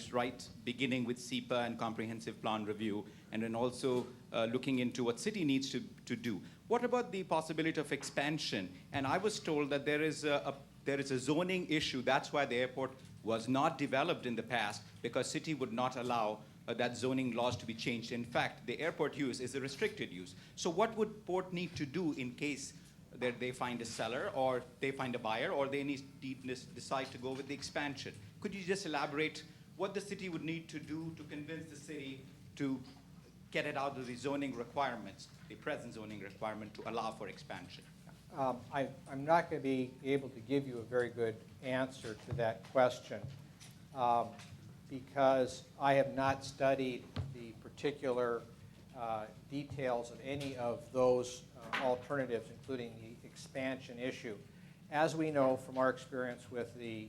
Beginning with SEPA and comprehensive plan review, and then also looking into what city needs to do. What about the possibility of expansion? And I was told that there is a zoning issue. That's why the airport was not developed in the past, because city would not allow that zoning laws to be changed. In fact, the airport use is a restricted use. So what would port need to do in case that they find a seller, or they find a buyer, or they decide to go with the expansion? Could you just elaborate what the city would need to do to convince the city to get it out of the zoning requirements, the present zoning requirement, to allow for expansion? I'm not going to be able to give you a very good answer to that question, because I have not studied the particular details of any of those alternatives, including the expansion issue. As we know from our experience with the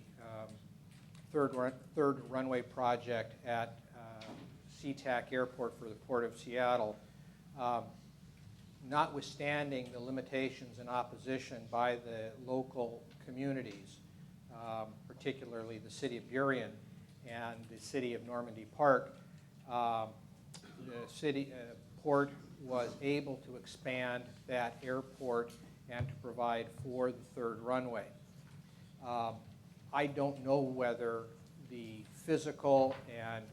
third runway project at SeaTac Airport for the Port of Seattle, notwithstanding the limitations and opposition by the local communities, particularly the city of Burien and the city of Normandy Park, the city port was able to expand that airport and to provide for the third runway. I don't know whether the physical and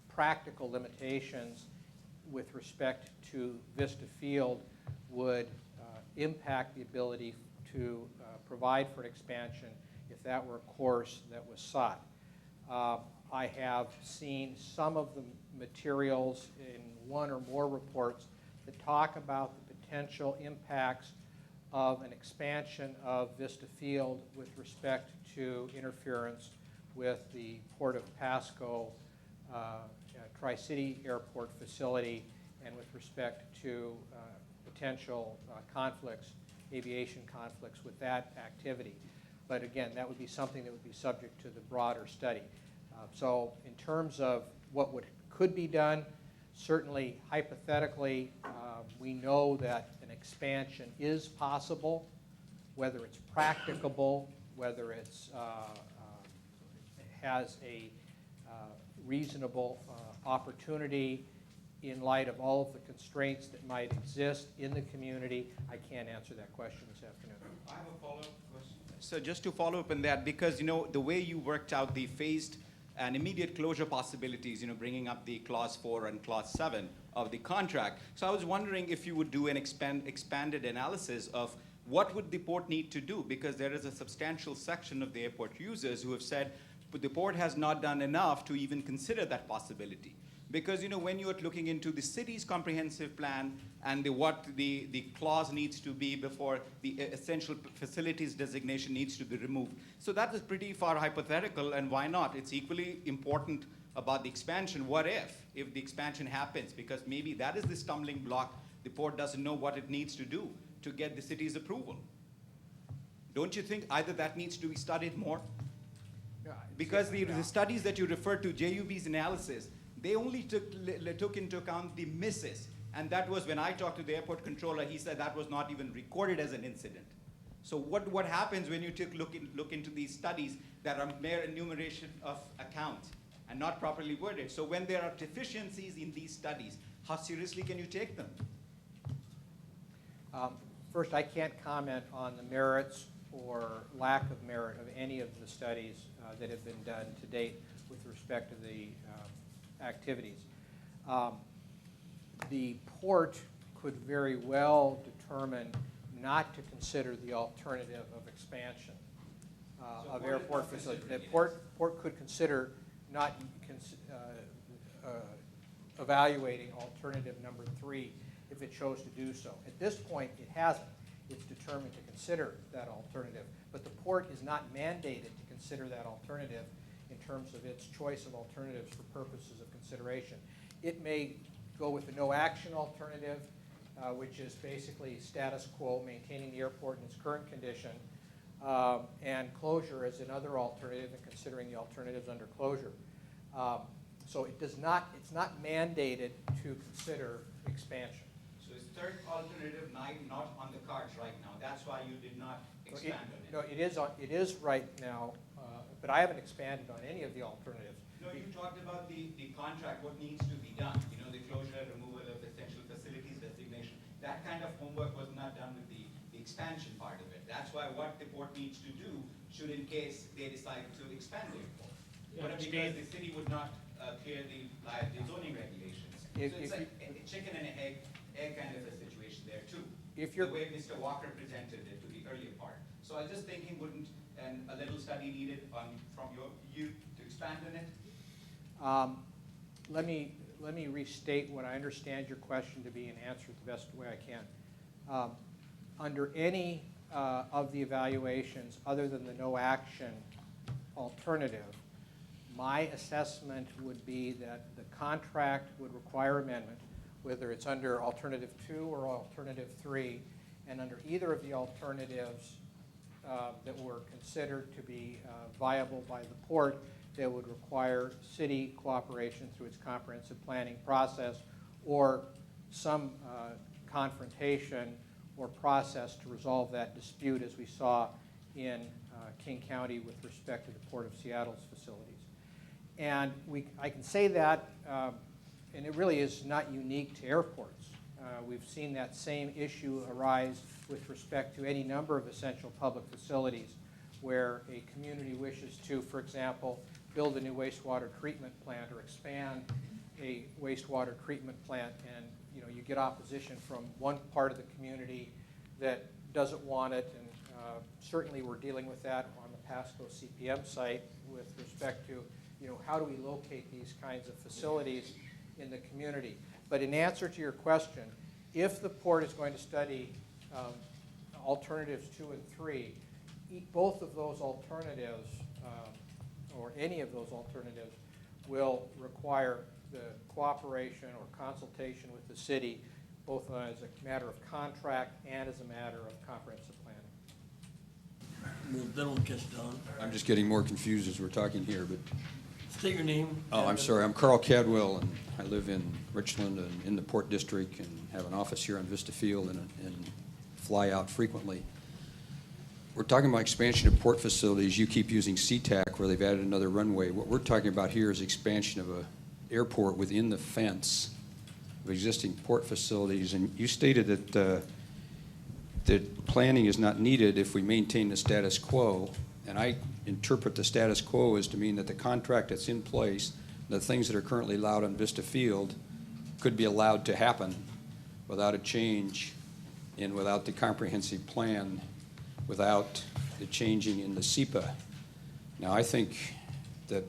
practical limitations with respect to Vista Field would impact the ability to provide for an expansion if that were a course that was sought. I have seen some of the materials in one or more reports that talk about the potential impacts of an expansion of Vista Field with respect to interference with the Port of Pasco Tri-City Airport facility, and with respect to potential conflicts, aviation conflicts with that activity. But again, that would be something that would be subject to the broader study. So in terms of what could be done, certainly hypothetically, we know that an expansion is possible. Whether it's practicable, whether it's has a reasonable opportunity in light of all of the constraints that might exist in the community. I can't answer that question this afternoon. I have a follow-up question. So just to follow up on that, because, the way you worked out the phased and immediate closure possibilities, bringing up the clause 4 and clause 7 of the contract. So I was wondering if you would do an expanded analysis of what would the port need to do, because there is a substantial section of the airport users who have said, but the port has not done enough to even consider that possibility. Because when you're looking into the city's comprehensive plan and what the clause needs to be before the essential facilities designation needs to be removed. So that is pretty far hypothetical, and why not? It's equally important about the expansion. What if the expansion happens? Because maybe that is the stumbling block. The port doesn't know what it needs to do to get the city's approval. Don't you think either that needs to be studied more? Because the studies that you referred to, JUB's analysis, they only took into account the misses. And that was when I talked to the airport controller, he said that was not even recorded as an incident. So what happens when you look into these studies that are mere enumeration of accounts and not properly worded? So when there are deficiencies in these studies, how seriously can you take them? First, I can't comment on the merits or lack of merit of any of the studies that have been done to date with respect to the activities. The port could very well determine not to consider the alternative of expansion of airport facilities. The port could consider not evaluating alternative number 3 if it chose to do so. At this point, it hasn't. It's determined to consider that alternative. But the port is not mandated to consider that alternative in terms of its choice of alternatives for purposes of consideration. It may go with the no-action alternative, which is basically status quo, maintaining the airport in its current condition, and closure as another alternative, and considering the alternatives under closure. So it's not mandated to consider expansion. So is third alternative not on the cards right now? That's why you did not expand on it? No, it is right now, but I haven't expanded on any of the alternatives. No, you talked about the contract, what needs to be done, the closure, removal of essential facilities designation. That kind of homework was not done with the expansion part of it. That's why what the port needs to do should, in case they decide to expand the airport. But because the city would not clear the zoning regulations. So it's like a chicken and egg kind of a situation there too. The way Mr. Walker presented it to the earlier part. So I was just thinking, wouldn't a little study needed from you to expand on it? Let me restate what I understand your question to be and answer it the best way I can. Under any of the evaluations other than the no action alternative, my assessment would be that the contract would require amendment, whether it's under alternative 2 or alternative 3, and under either of the alternatives that were considered to be viable by the port, that would require city cooperation through its comprehensive planning process or some confrontation or process to resolve that dispute, as we saw in King County with respect to the Port of Seattle's facilities. And I can say that, and it really is not unique to airports. We've seen that same issue arise with respect to any number of essential public facilities where a community wishes to, for example, build a new wastewater treatment plant or expand a wastewater treatment plant, and you get opposition from one part of the community that doesn't want it, and certainly we're dealing with that on the Pasco CPM site with respect to how do we locate these kinds of facilities in the community. But in answer to your question, if the port is going to study alternatives 2 and 3, both of those alternatives, or any of those alternatives, will require the cooperation or consultation with the city, both as a matter of contract and as a matter of comprehensive planning. Then we'll catch Don. I'm just getting more confused as we're talking here, but. State your name. Oh, I'm sorry. I'm Carl Cadwell, and I live in Richland and in the Port District and have an office here on Vista Field and fly out frequently. we're talking about expansion of port facilities. You keep using SeaTac where they've added another runway. What we're talking about here is expansion of an airport within the fence of existing port facilities. And you stated that planning is not needed if we maintain the status quo. And I interpret the status quo as to mean that the contract that's in place, the things that are currently allowed on Vista Field, could be allowed to happen without a change and without the comprehensive plan, without the changing in the SEPA. Now, I think that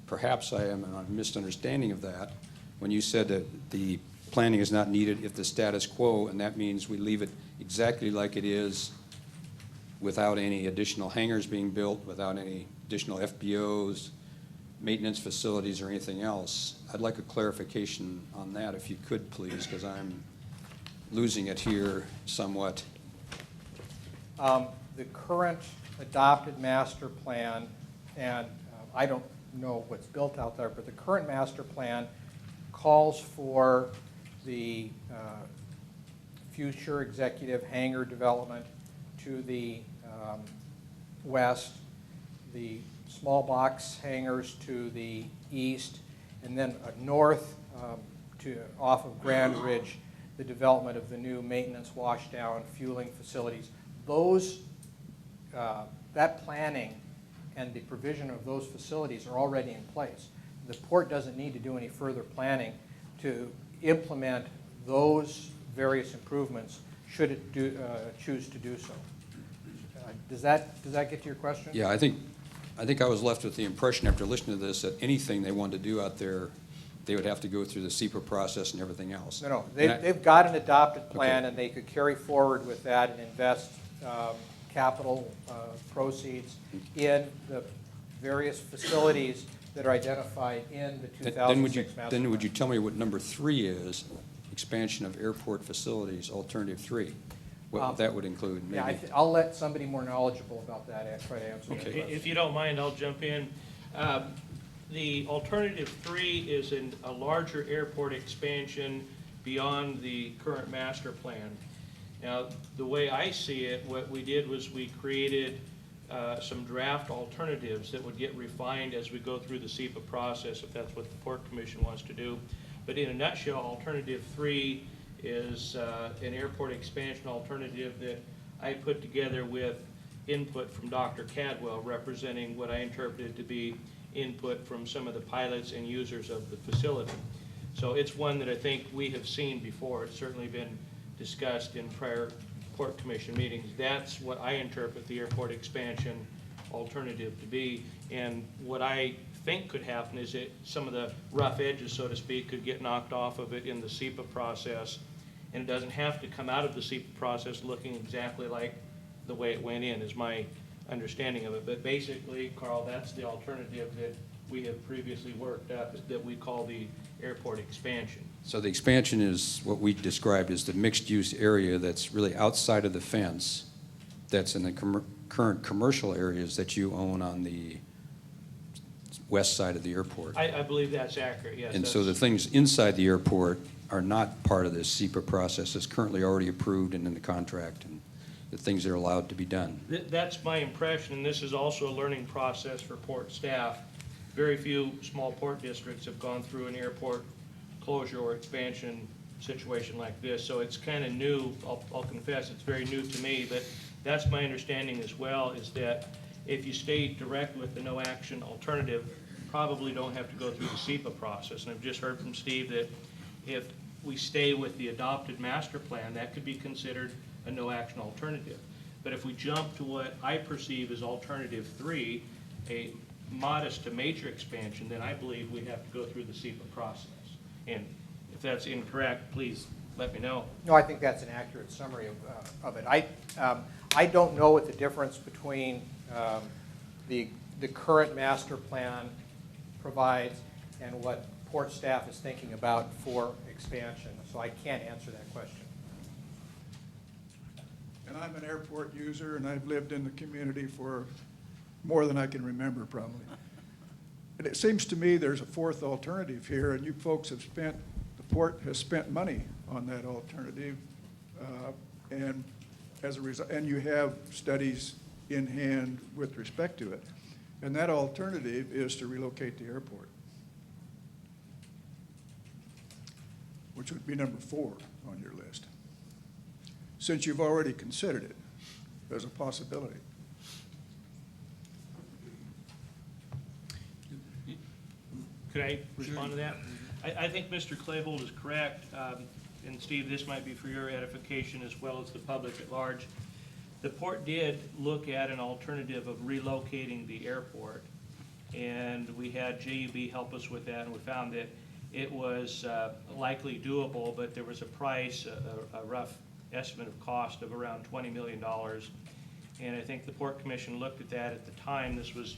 perhaps I am a misunderstanding of that when you said that the planning is not needed if the status quo, and that means we leave it exactly like it is without any additional hangars being built, without any additional FBOs, maintenance facilities, or anything else. I'd like a clarification on that if you could, please, because I'm losing it here somewhat. The current adopted master plan, and I don't know what's built out there, but the current master plan calls for the future executive hangar development to the west, the small box hangars to the east, and then north off of Grand Ridge, the development of the new maintenance washdown fueling facilities. Those, that planning and the provision of those facilities are already in place. The port doesn't need to do any further planning to implement those various improvements should it choose to do so. Does that get to your question? Yeah, I think I was left with the impression after listening to this that anything they wanted to do out there, they would have to go through the SEPA process and everything else. No, they've got an adopted plan, and they could carry forward with that and invest capital proceeds in the various facilities that are identified in the 2006 master Then would you plan. tell me what number 3 is, expansion of airport facilities, alternative 3? What that would include, maybe? Yeah, I'll let somebody more knowledgeable about that and try to answer that Okay. question. If you don't mind, I'll jump in. The alternative 3 is a larger airport expansion beyond the current master plan. Now, the way I see it, what we did was we created some draft alternatives that would get refined as we go through the SEPA process, if that's what the Port Commission wants to do. But in a nutshell, alternative 3 is an airport expansion alternative that I put together with input from Dr. Cadwell, representing what I interpreted to be input from some of the pilots and users of the facility. So it's one that I think we have seen before. It's certainly been discussed in prior Port Commission meetings. That's what I interpret the airport expansion alternative to be. And what I think could happen is that some of the rough edges, so to speak, could get knocked off of it in the SEPA process. And it doesn't have to come out of the SEPA process looking exactly like the way it went in, is my understanding of it. But basically, Carl, that's the alternative that we have previously worked up, that we call the airport expansion. So the expansion is what we described as the mixed-use area that's really outside of the fence, that's in the current commercial areas that you own on the west side of the airport. I believe that's accurate, yes. And so the things inside the airport are not part of this SEPA process that's currently already approved and in the contract, and the things that are allowed to be done. That's my impression, and this is also a learning process for port staff. Very few small port districts have gone through an airport closure or expansion situation like this, so it's kind of new. I'll confess it's very new to me, but that's my understanding as well, is that if you stay direct with the no action alternative, probably don't have to go through the SEPA process. And I've just heard from Steve that if we stay with the adopted master plan, that could be considered a no action alternative. But if we jump to what I perceive as alternative 3, a modest to major expansion, then I believe we have to go through the SEPA process. And if that's incorrect, please let me know. No, I think that's an accurate summary of it. I don't know what the difference between the current master plan provides and what port staff is thinking about for expansion, so I can't answer that question. And I'm an airport user, and I've lived in the community for more than I can remember, probably. And it seems to me there's a fourth alternative here, and you folks have spent, the port has spent money on that alternative, and as a result, and you have studies in hand with respect to it. And that alternative is to relocate the airport, which would be number 4 on your list, since you've already considered it as a possibility. Could I respond to that? I think Mr. Claybold is correct, and Steve, this might be for your edification as well as the public at large. The port did look at an alternative of relocating the airport, and we had JUB help us with that, and we found that it was likely doable, but there was a price, a rough estimate of cost of around $20 million. And I think the Port Commission looked at that at the time. This was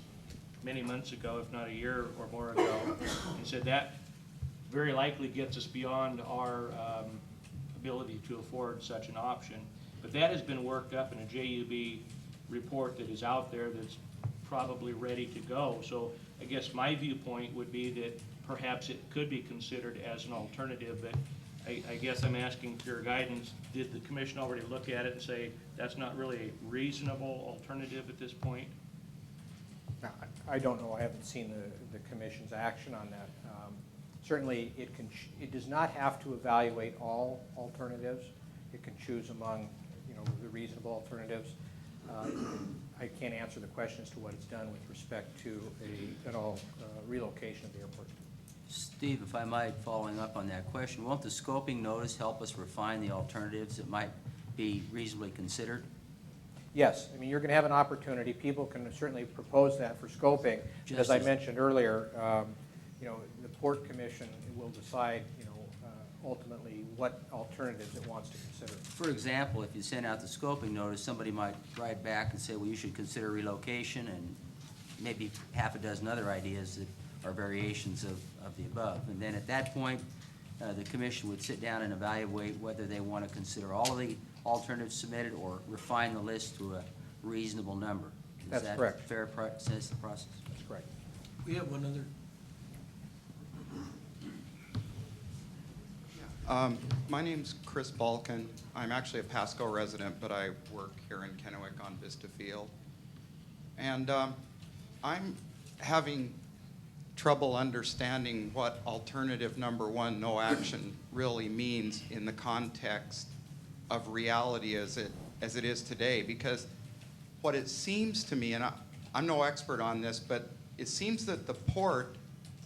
many months ago, if not a year or more ago, and said that very likely gets us beyond our ability to afford such an option. But that has been worked up in a JUB report that is out there that's probably ready to go. So I guess my viewpoint would be that perhaps it could be considered as an alternative, but I guess I'm asking for your guidance. Did the commission already look at it and say that's not really a reasonable alternative at this point? Now, I don't know, I haven't seen the commission's action on that. Certainly, it does not have to evaluate all alternatives. It can choose among, the reasonable alternatives. I can't answer the question as to what it's done with respect to relocation of the airport. Steve, if I might, following up on that question, won't the scoping notice help us refine the alternatives that might be reasonably considered? Yes, I mean, you're going to have an opportunity. People can certainly propose that for scoping. Just As I as- mentioned earlier, the Port Commission will decide, ultimately what alternatives it wants to consider. For example, if you send out the scoping notice, somebody might write back and say, well, you should consider relocation, and maybe half a dozen other ideas that are variations of the above. And then at that point, the commission would sit down and evaluate whether they want to consider all of the alternatives submitted or refine the list to a reasonable number. That's correct. Is that a fair sense of the process? That's correct. We have one other. My name's Chris Balkin. I'm actually a Pasco resident, but I work here in Kennewick on Vista Field. And I'm having trouble understanding what alternative number 1, no action, really means in the context of reality as it is today. Because what it seems to me, and I'm no expert on this, but it seems that the port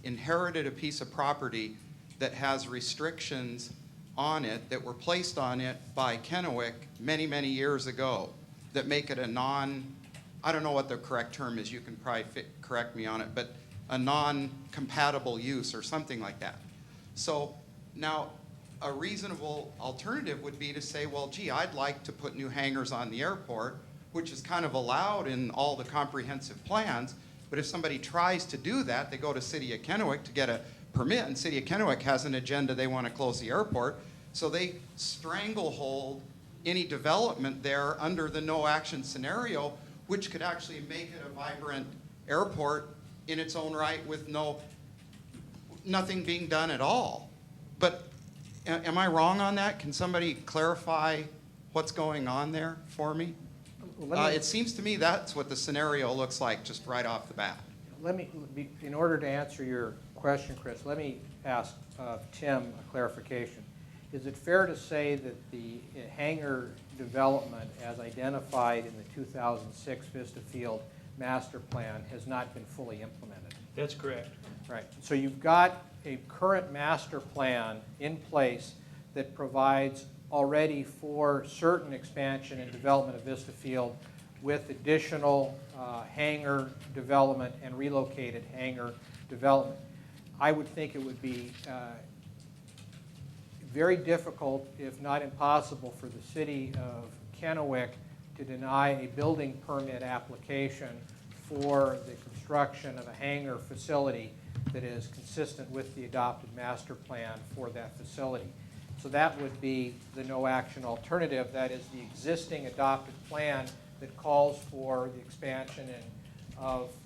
inherited a piece of property that has restrictions on it that were placed on it by Kennewick many, many years ago that make it a I don't know what the correct term is, you can probably correct me on it, but a non-compatible use or something like that. So now a reasonable alternative would be to say, well, gee, I'd like to put new hangars on the airport, which is kind of allowed in all the comprehensive plans, but if somebody tries to do that, they go to City of Kennewick to get a permit, and City of Kennewick has an agenda, they want to close the airport, so they stranglehold any development there under the no action scenario, which could actually make it a vibrant airport in its own right with nothing being done at all. But am I wrong on that? Can somebody clarify what's going on there for me? It seems to me that's what the scenario looks like just right off the bat. In order to answer your question, Chris, let me ask Tim a clarification. Is it fair to say that the hangar development as identified in the 2006 Vista Field master plan has not been fully implemented? That's correct. Right. So you've got a current master plan in place that provides already for certain expansion and development of Vista Field with additional hangar development and relocated hangar development. I would think it would be very difficult, if not impossible, for the city of Kennewick to deny a building permit application for the construction of a hangar facility that is consistent with the adopted master plan for that facility. So that would be the no action alternative. That is the existing adopted plan that calls for the expansion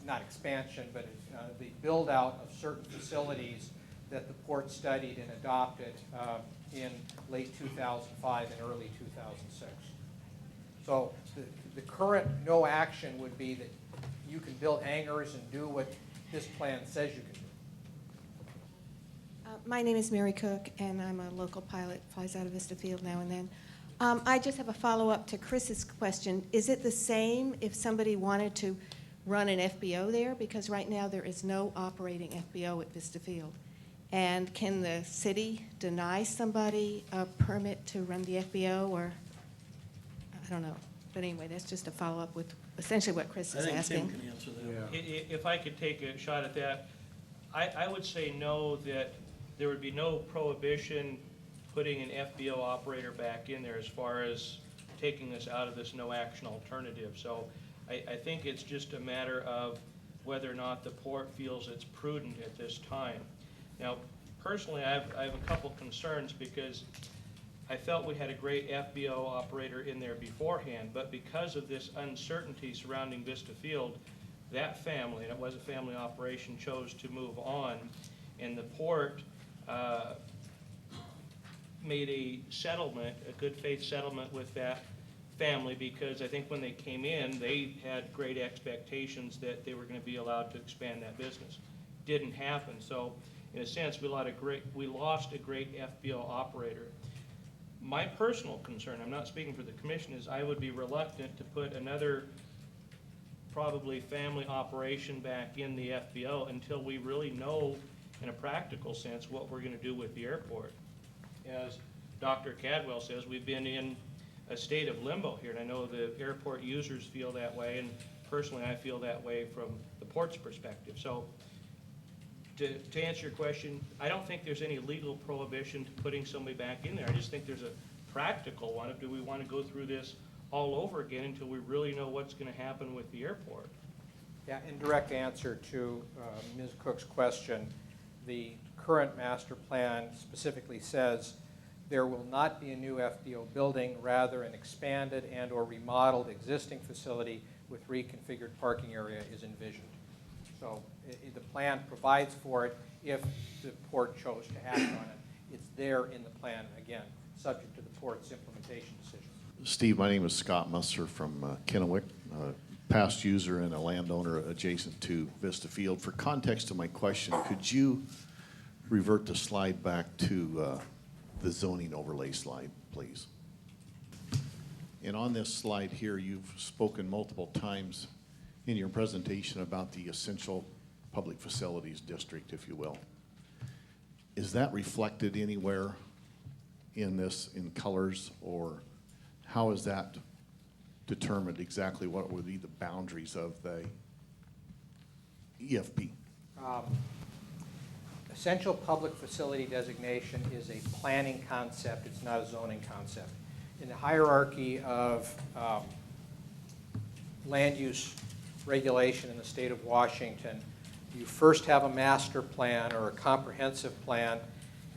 not expansion, but the build out of certain facilities that the port studied and adopted in late 2005 and early 2006. So The current no action would be that you can build hangars and do what this plan says you can do. My name is Mary Cook, and I'm a local pilot, flies out of Vista Field now and then. I just have a follow-up to Chris's question. Is it the same if somebody wanted to run an FBO there? Because right now there is no operating FBO at Vista Field. And can the city deny somebody a permit to run the FBO, or, I don't know. But anyway, that's just a follow-up with essentially what Chris is I think asking. Tim can answer that. If I could take a shot at that, I would say no, that there would be no prohibition putting an FBO operator back in there as far as taking us out of this no-action alternative. So I think it's just a matter of whether or not the port feels it's prudent at this time. Now, personally, I have a couple concerns because I felt we had a great FBO operator in there beforehand, but because of this uncertainty surrounding Vista Field, that family, and it was a family operation, chose to move on, and the port made a settlement, a good faith settlement with that family, because I think when they came in, they had great expectations that they were going to be allowed to expand that business. Didn't happen, so in a sense, we lost a great FBO operator. My personal concern, I'm not speaking for the commission, is I would be reluctant to put another probably family operation back in the FBO until we really know in a practical sense what we're going to do with the airport. As Dr. Cadwell says, we've been in a state of limbo here, and I know the airport users feel that way, and personally I feel that way from the port's perspective. So to answer your question, I don't think there's any legal prohibition to putting somebody back in there. I just think there's a practical one of, do we want to go through this all over again until we really know what's going to happen with the airport? Yeah, in direct answer to Ms. Cook's question, the current master plan specifically says there will not be a new FBO building, rather an expanded and or remodeled existing facility with reconfigured parking area is envisioned. So the plan provides for it if the port chose to act on it. It's there in the plan, again, subject to the port's implementation decision. Steve, my name is Scott Musser from Kennewick, past user and a landowner adjacent to Vista Field. For context of my question, could you revert the slide back to the zoning overlay slide, please? And on this slide here, you've spoken multiple times in your presentation about the essential public facilities district, if you will. Is that reflected anywhere in this in colors, or how is that determined exactly what would be the boundaries of the EFP? Essential public facility designation is a planning concept. It's not a zoning concept. In the hierarchy of land use regulation in the state of Washington, you first have a master plan or a comprehensive plan,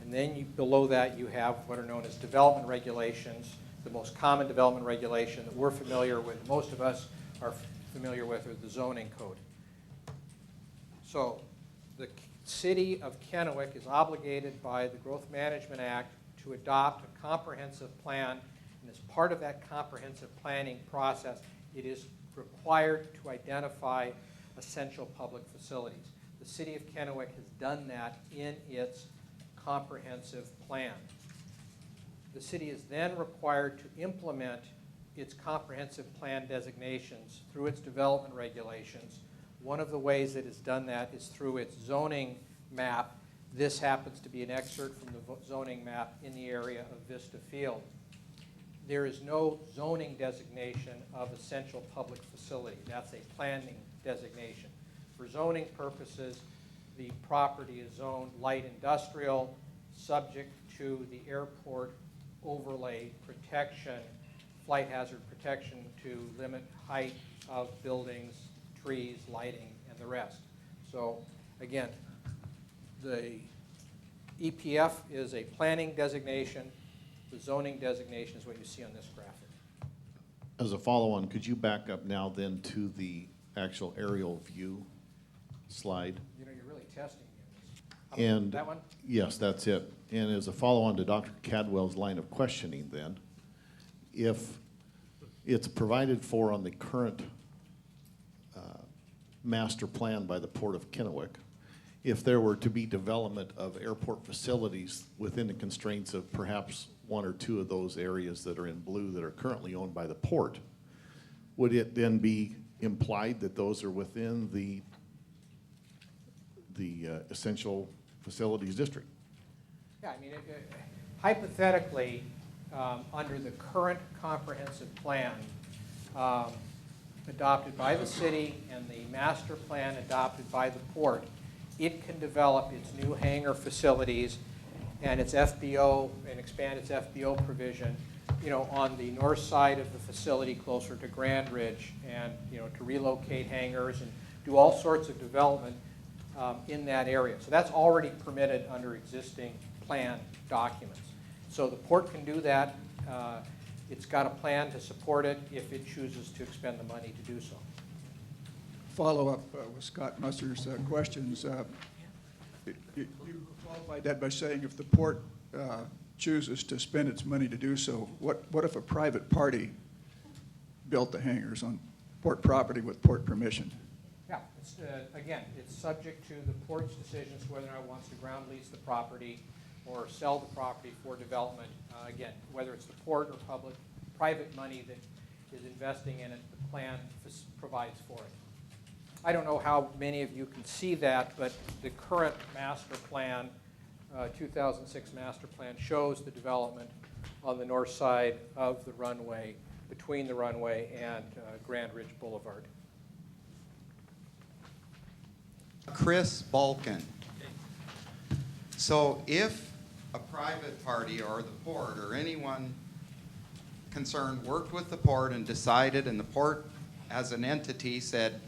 and then below that you have what are known as development regulations. The most common development regulation that we're familiar with, most of us are familiar with, are the zoning code. So the city of Kennewick is obligated by the Growth Management Act to adopt a comprehensive plan, and as part of that comprehensive planning process, it is required to identify essential public facilities. The city of Kennewick has done that in its comprehensive plan. The city is then required to implement its comprehensive plan designations through its development regulations. One of the ways it has done that is through its zoning map. This happens to be an excerpt from the zoning map in the area of Vista Field. There is no zoning designation of essential public facility. That's a planning designation. For zoning purposes, the property is zoned light industrial, subject to the airport overlay protection, flight hazard protection to limit height of buildings, trees, lighting, and the rest. So again, the EPF is a planning designation. The zoning designation is what you see on this graphic. As a follow-on, could you back up now then to the actual aerial view slide? You know, you're really testing me. And that one? Yes, that's it. And as a follow-on to Dr. Cadwell's line of questioning then, if It's provided for on the current master plan by the Port of Kennewick. If there were to be development of airport facilities within the constraints of perhaps one or two of those areas that are in blue that are currently owned by the port, would it then be implied that those are within the essential facilities district? Yeah, I mean, hypothetically, under the current comprehensive plan adopted by the city and the master plan adopted by the port, it can develop its new hangar facilities and its FBO and expand its FBO provision, you know, on the north side of the facility closer to Grand Ridge, and, you know, to relocate hangars and do all sorts of development in that area. So that's already permitted under existing plan documents. So the port can do that. It's got a plan to support it if it chooses to expend the money to do so. Follow up with Scott Musser's questions. You qualified that by saying if the port chooses to spend its money to do so, what if a private party built the hangars on port property with port permission? Yeah, again, it's subject to the port's decisions whether or not it wants to ground lease the property or sell the property for development. Again, whether it's the port or private money that is investing in it, the plan provides for it. I don't know how many of you can see that, but the current master plan, 2006 master plan, shows the development on the north side of the runway, between the runway and Grand Ridge Boulevard. Chris Balkin. So if a private party or the port or anyone concerned worked with the port and decided, and the port as an entity said,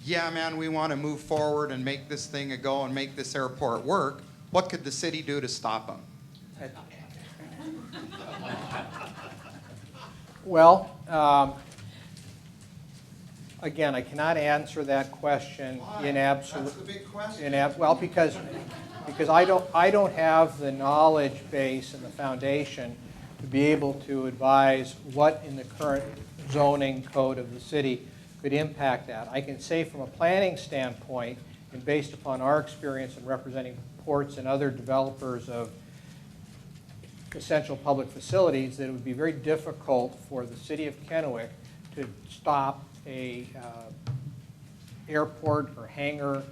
yeah, man, we want to move forward and make this thing a go and make this airport work, what could the city do to stop them? Well, again, I cannot answer that question in absolute. That's the big question. Well, because I don't have the knowledge base and the foundation to be able to advise what in the current zoning code of the city could impact that. I can say from a planning standpoint, and based upon our experience in representing ports and other developers of essential public facilities, that it would be very difficult for the city of Kennewick to stop a airport or hangar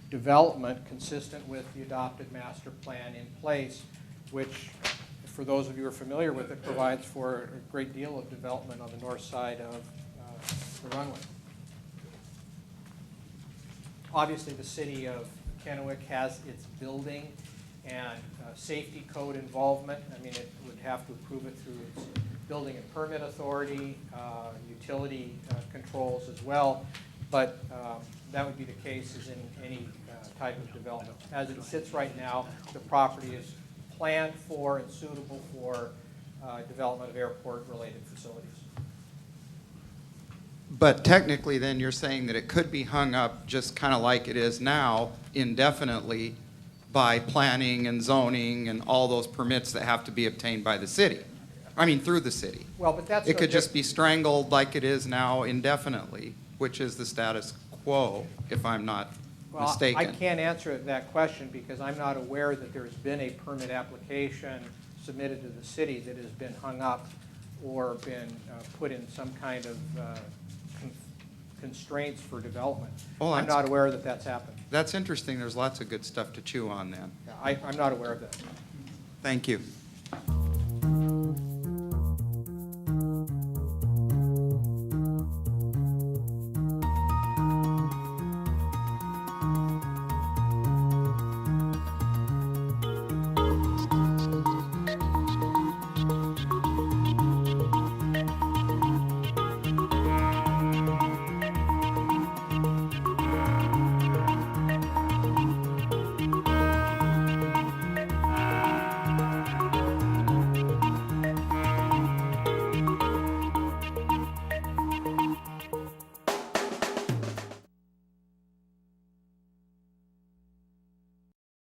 development consistent with the adopted master plan in place, which, for those of you who are familiar with it, provides for a great deal of development on the north side of the runway. Obviously, the city of Kennewick has its building and safety code involvement. I mean, it would have to approve it through its building and permit authority, utility controls as well. But that would be the case as in any type of development. As it sits right now, the property is planned for and suitable for development of airport-related facilities. But technically then you're saying that it could be hung up just kind of like it is now indefinitely by planning and zoning and all those permits that have to be obtained by the city. I mean, through the city. Well, but that's It could just be strangled like it is now indefinitely, which is the status quo, if I'm not mistaken. I can't answer that question because I'm not aware that there's been a permit application submitted to the city that has been hung up or been put in some kind of constraints for development. Oh, I'm not aware that that's happened. That's interesting. There's lots of good stuff to chew on then. I'm not aware of that. Thank you.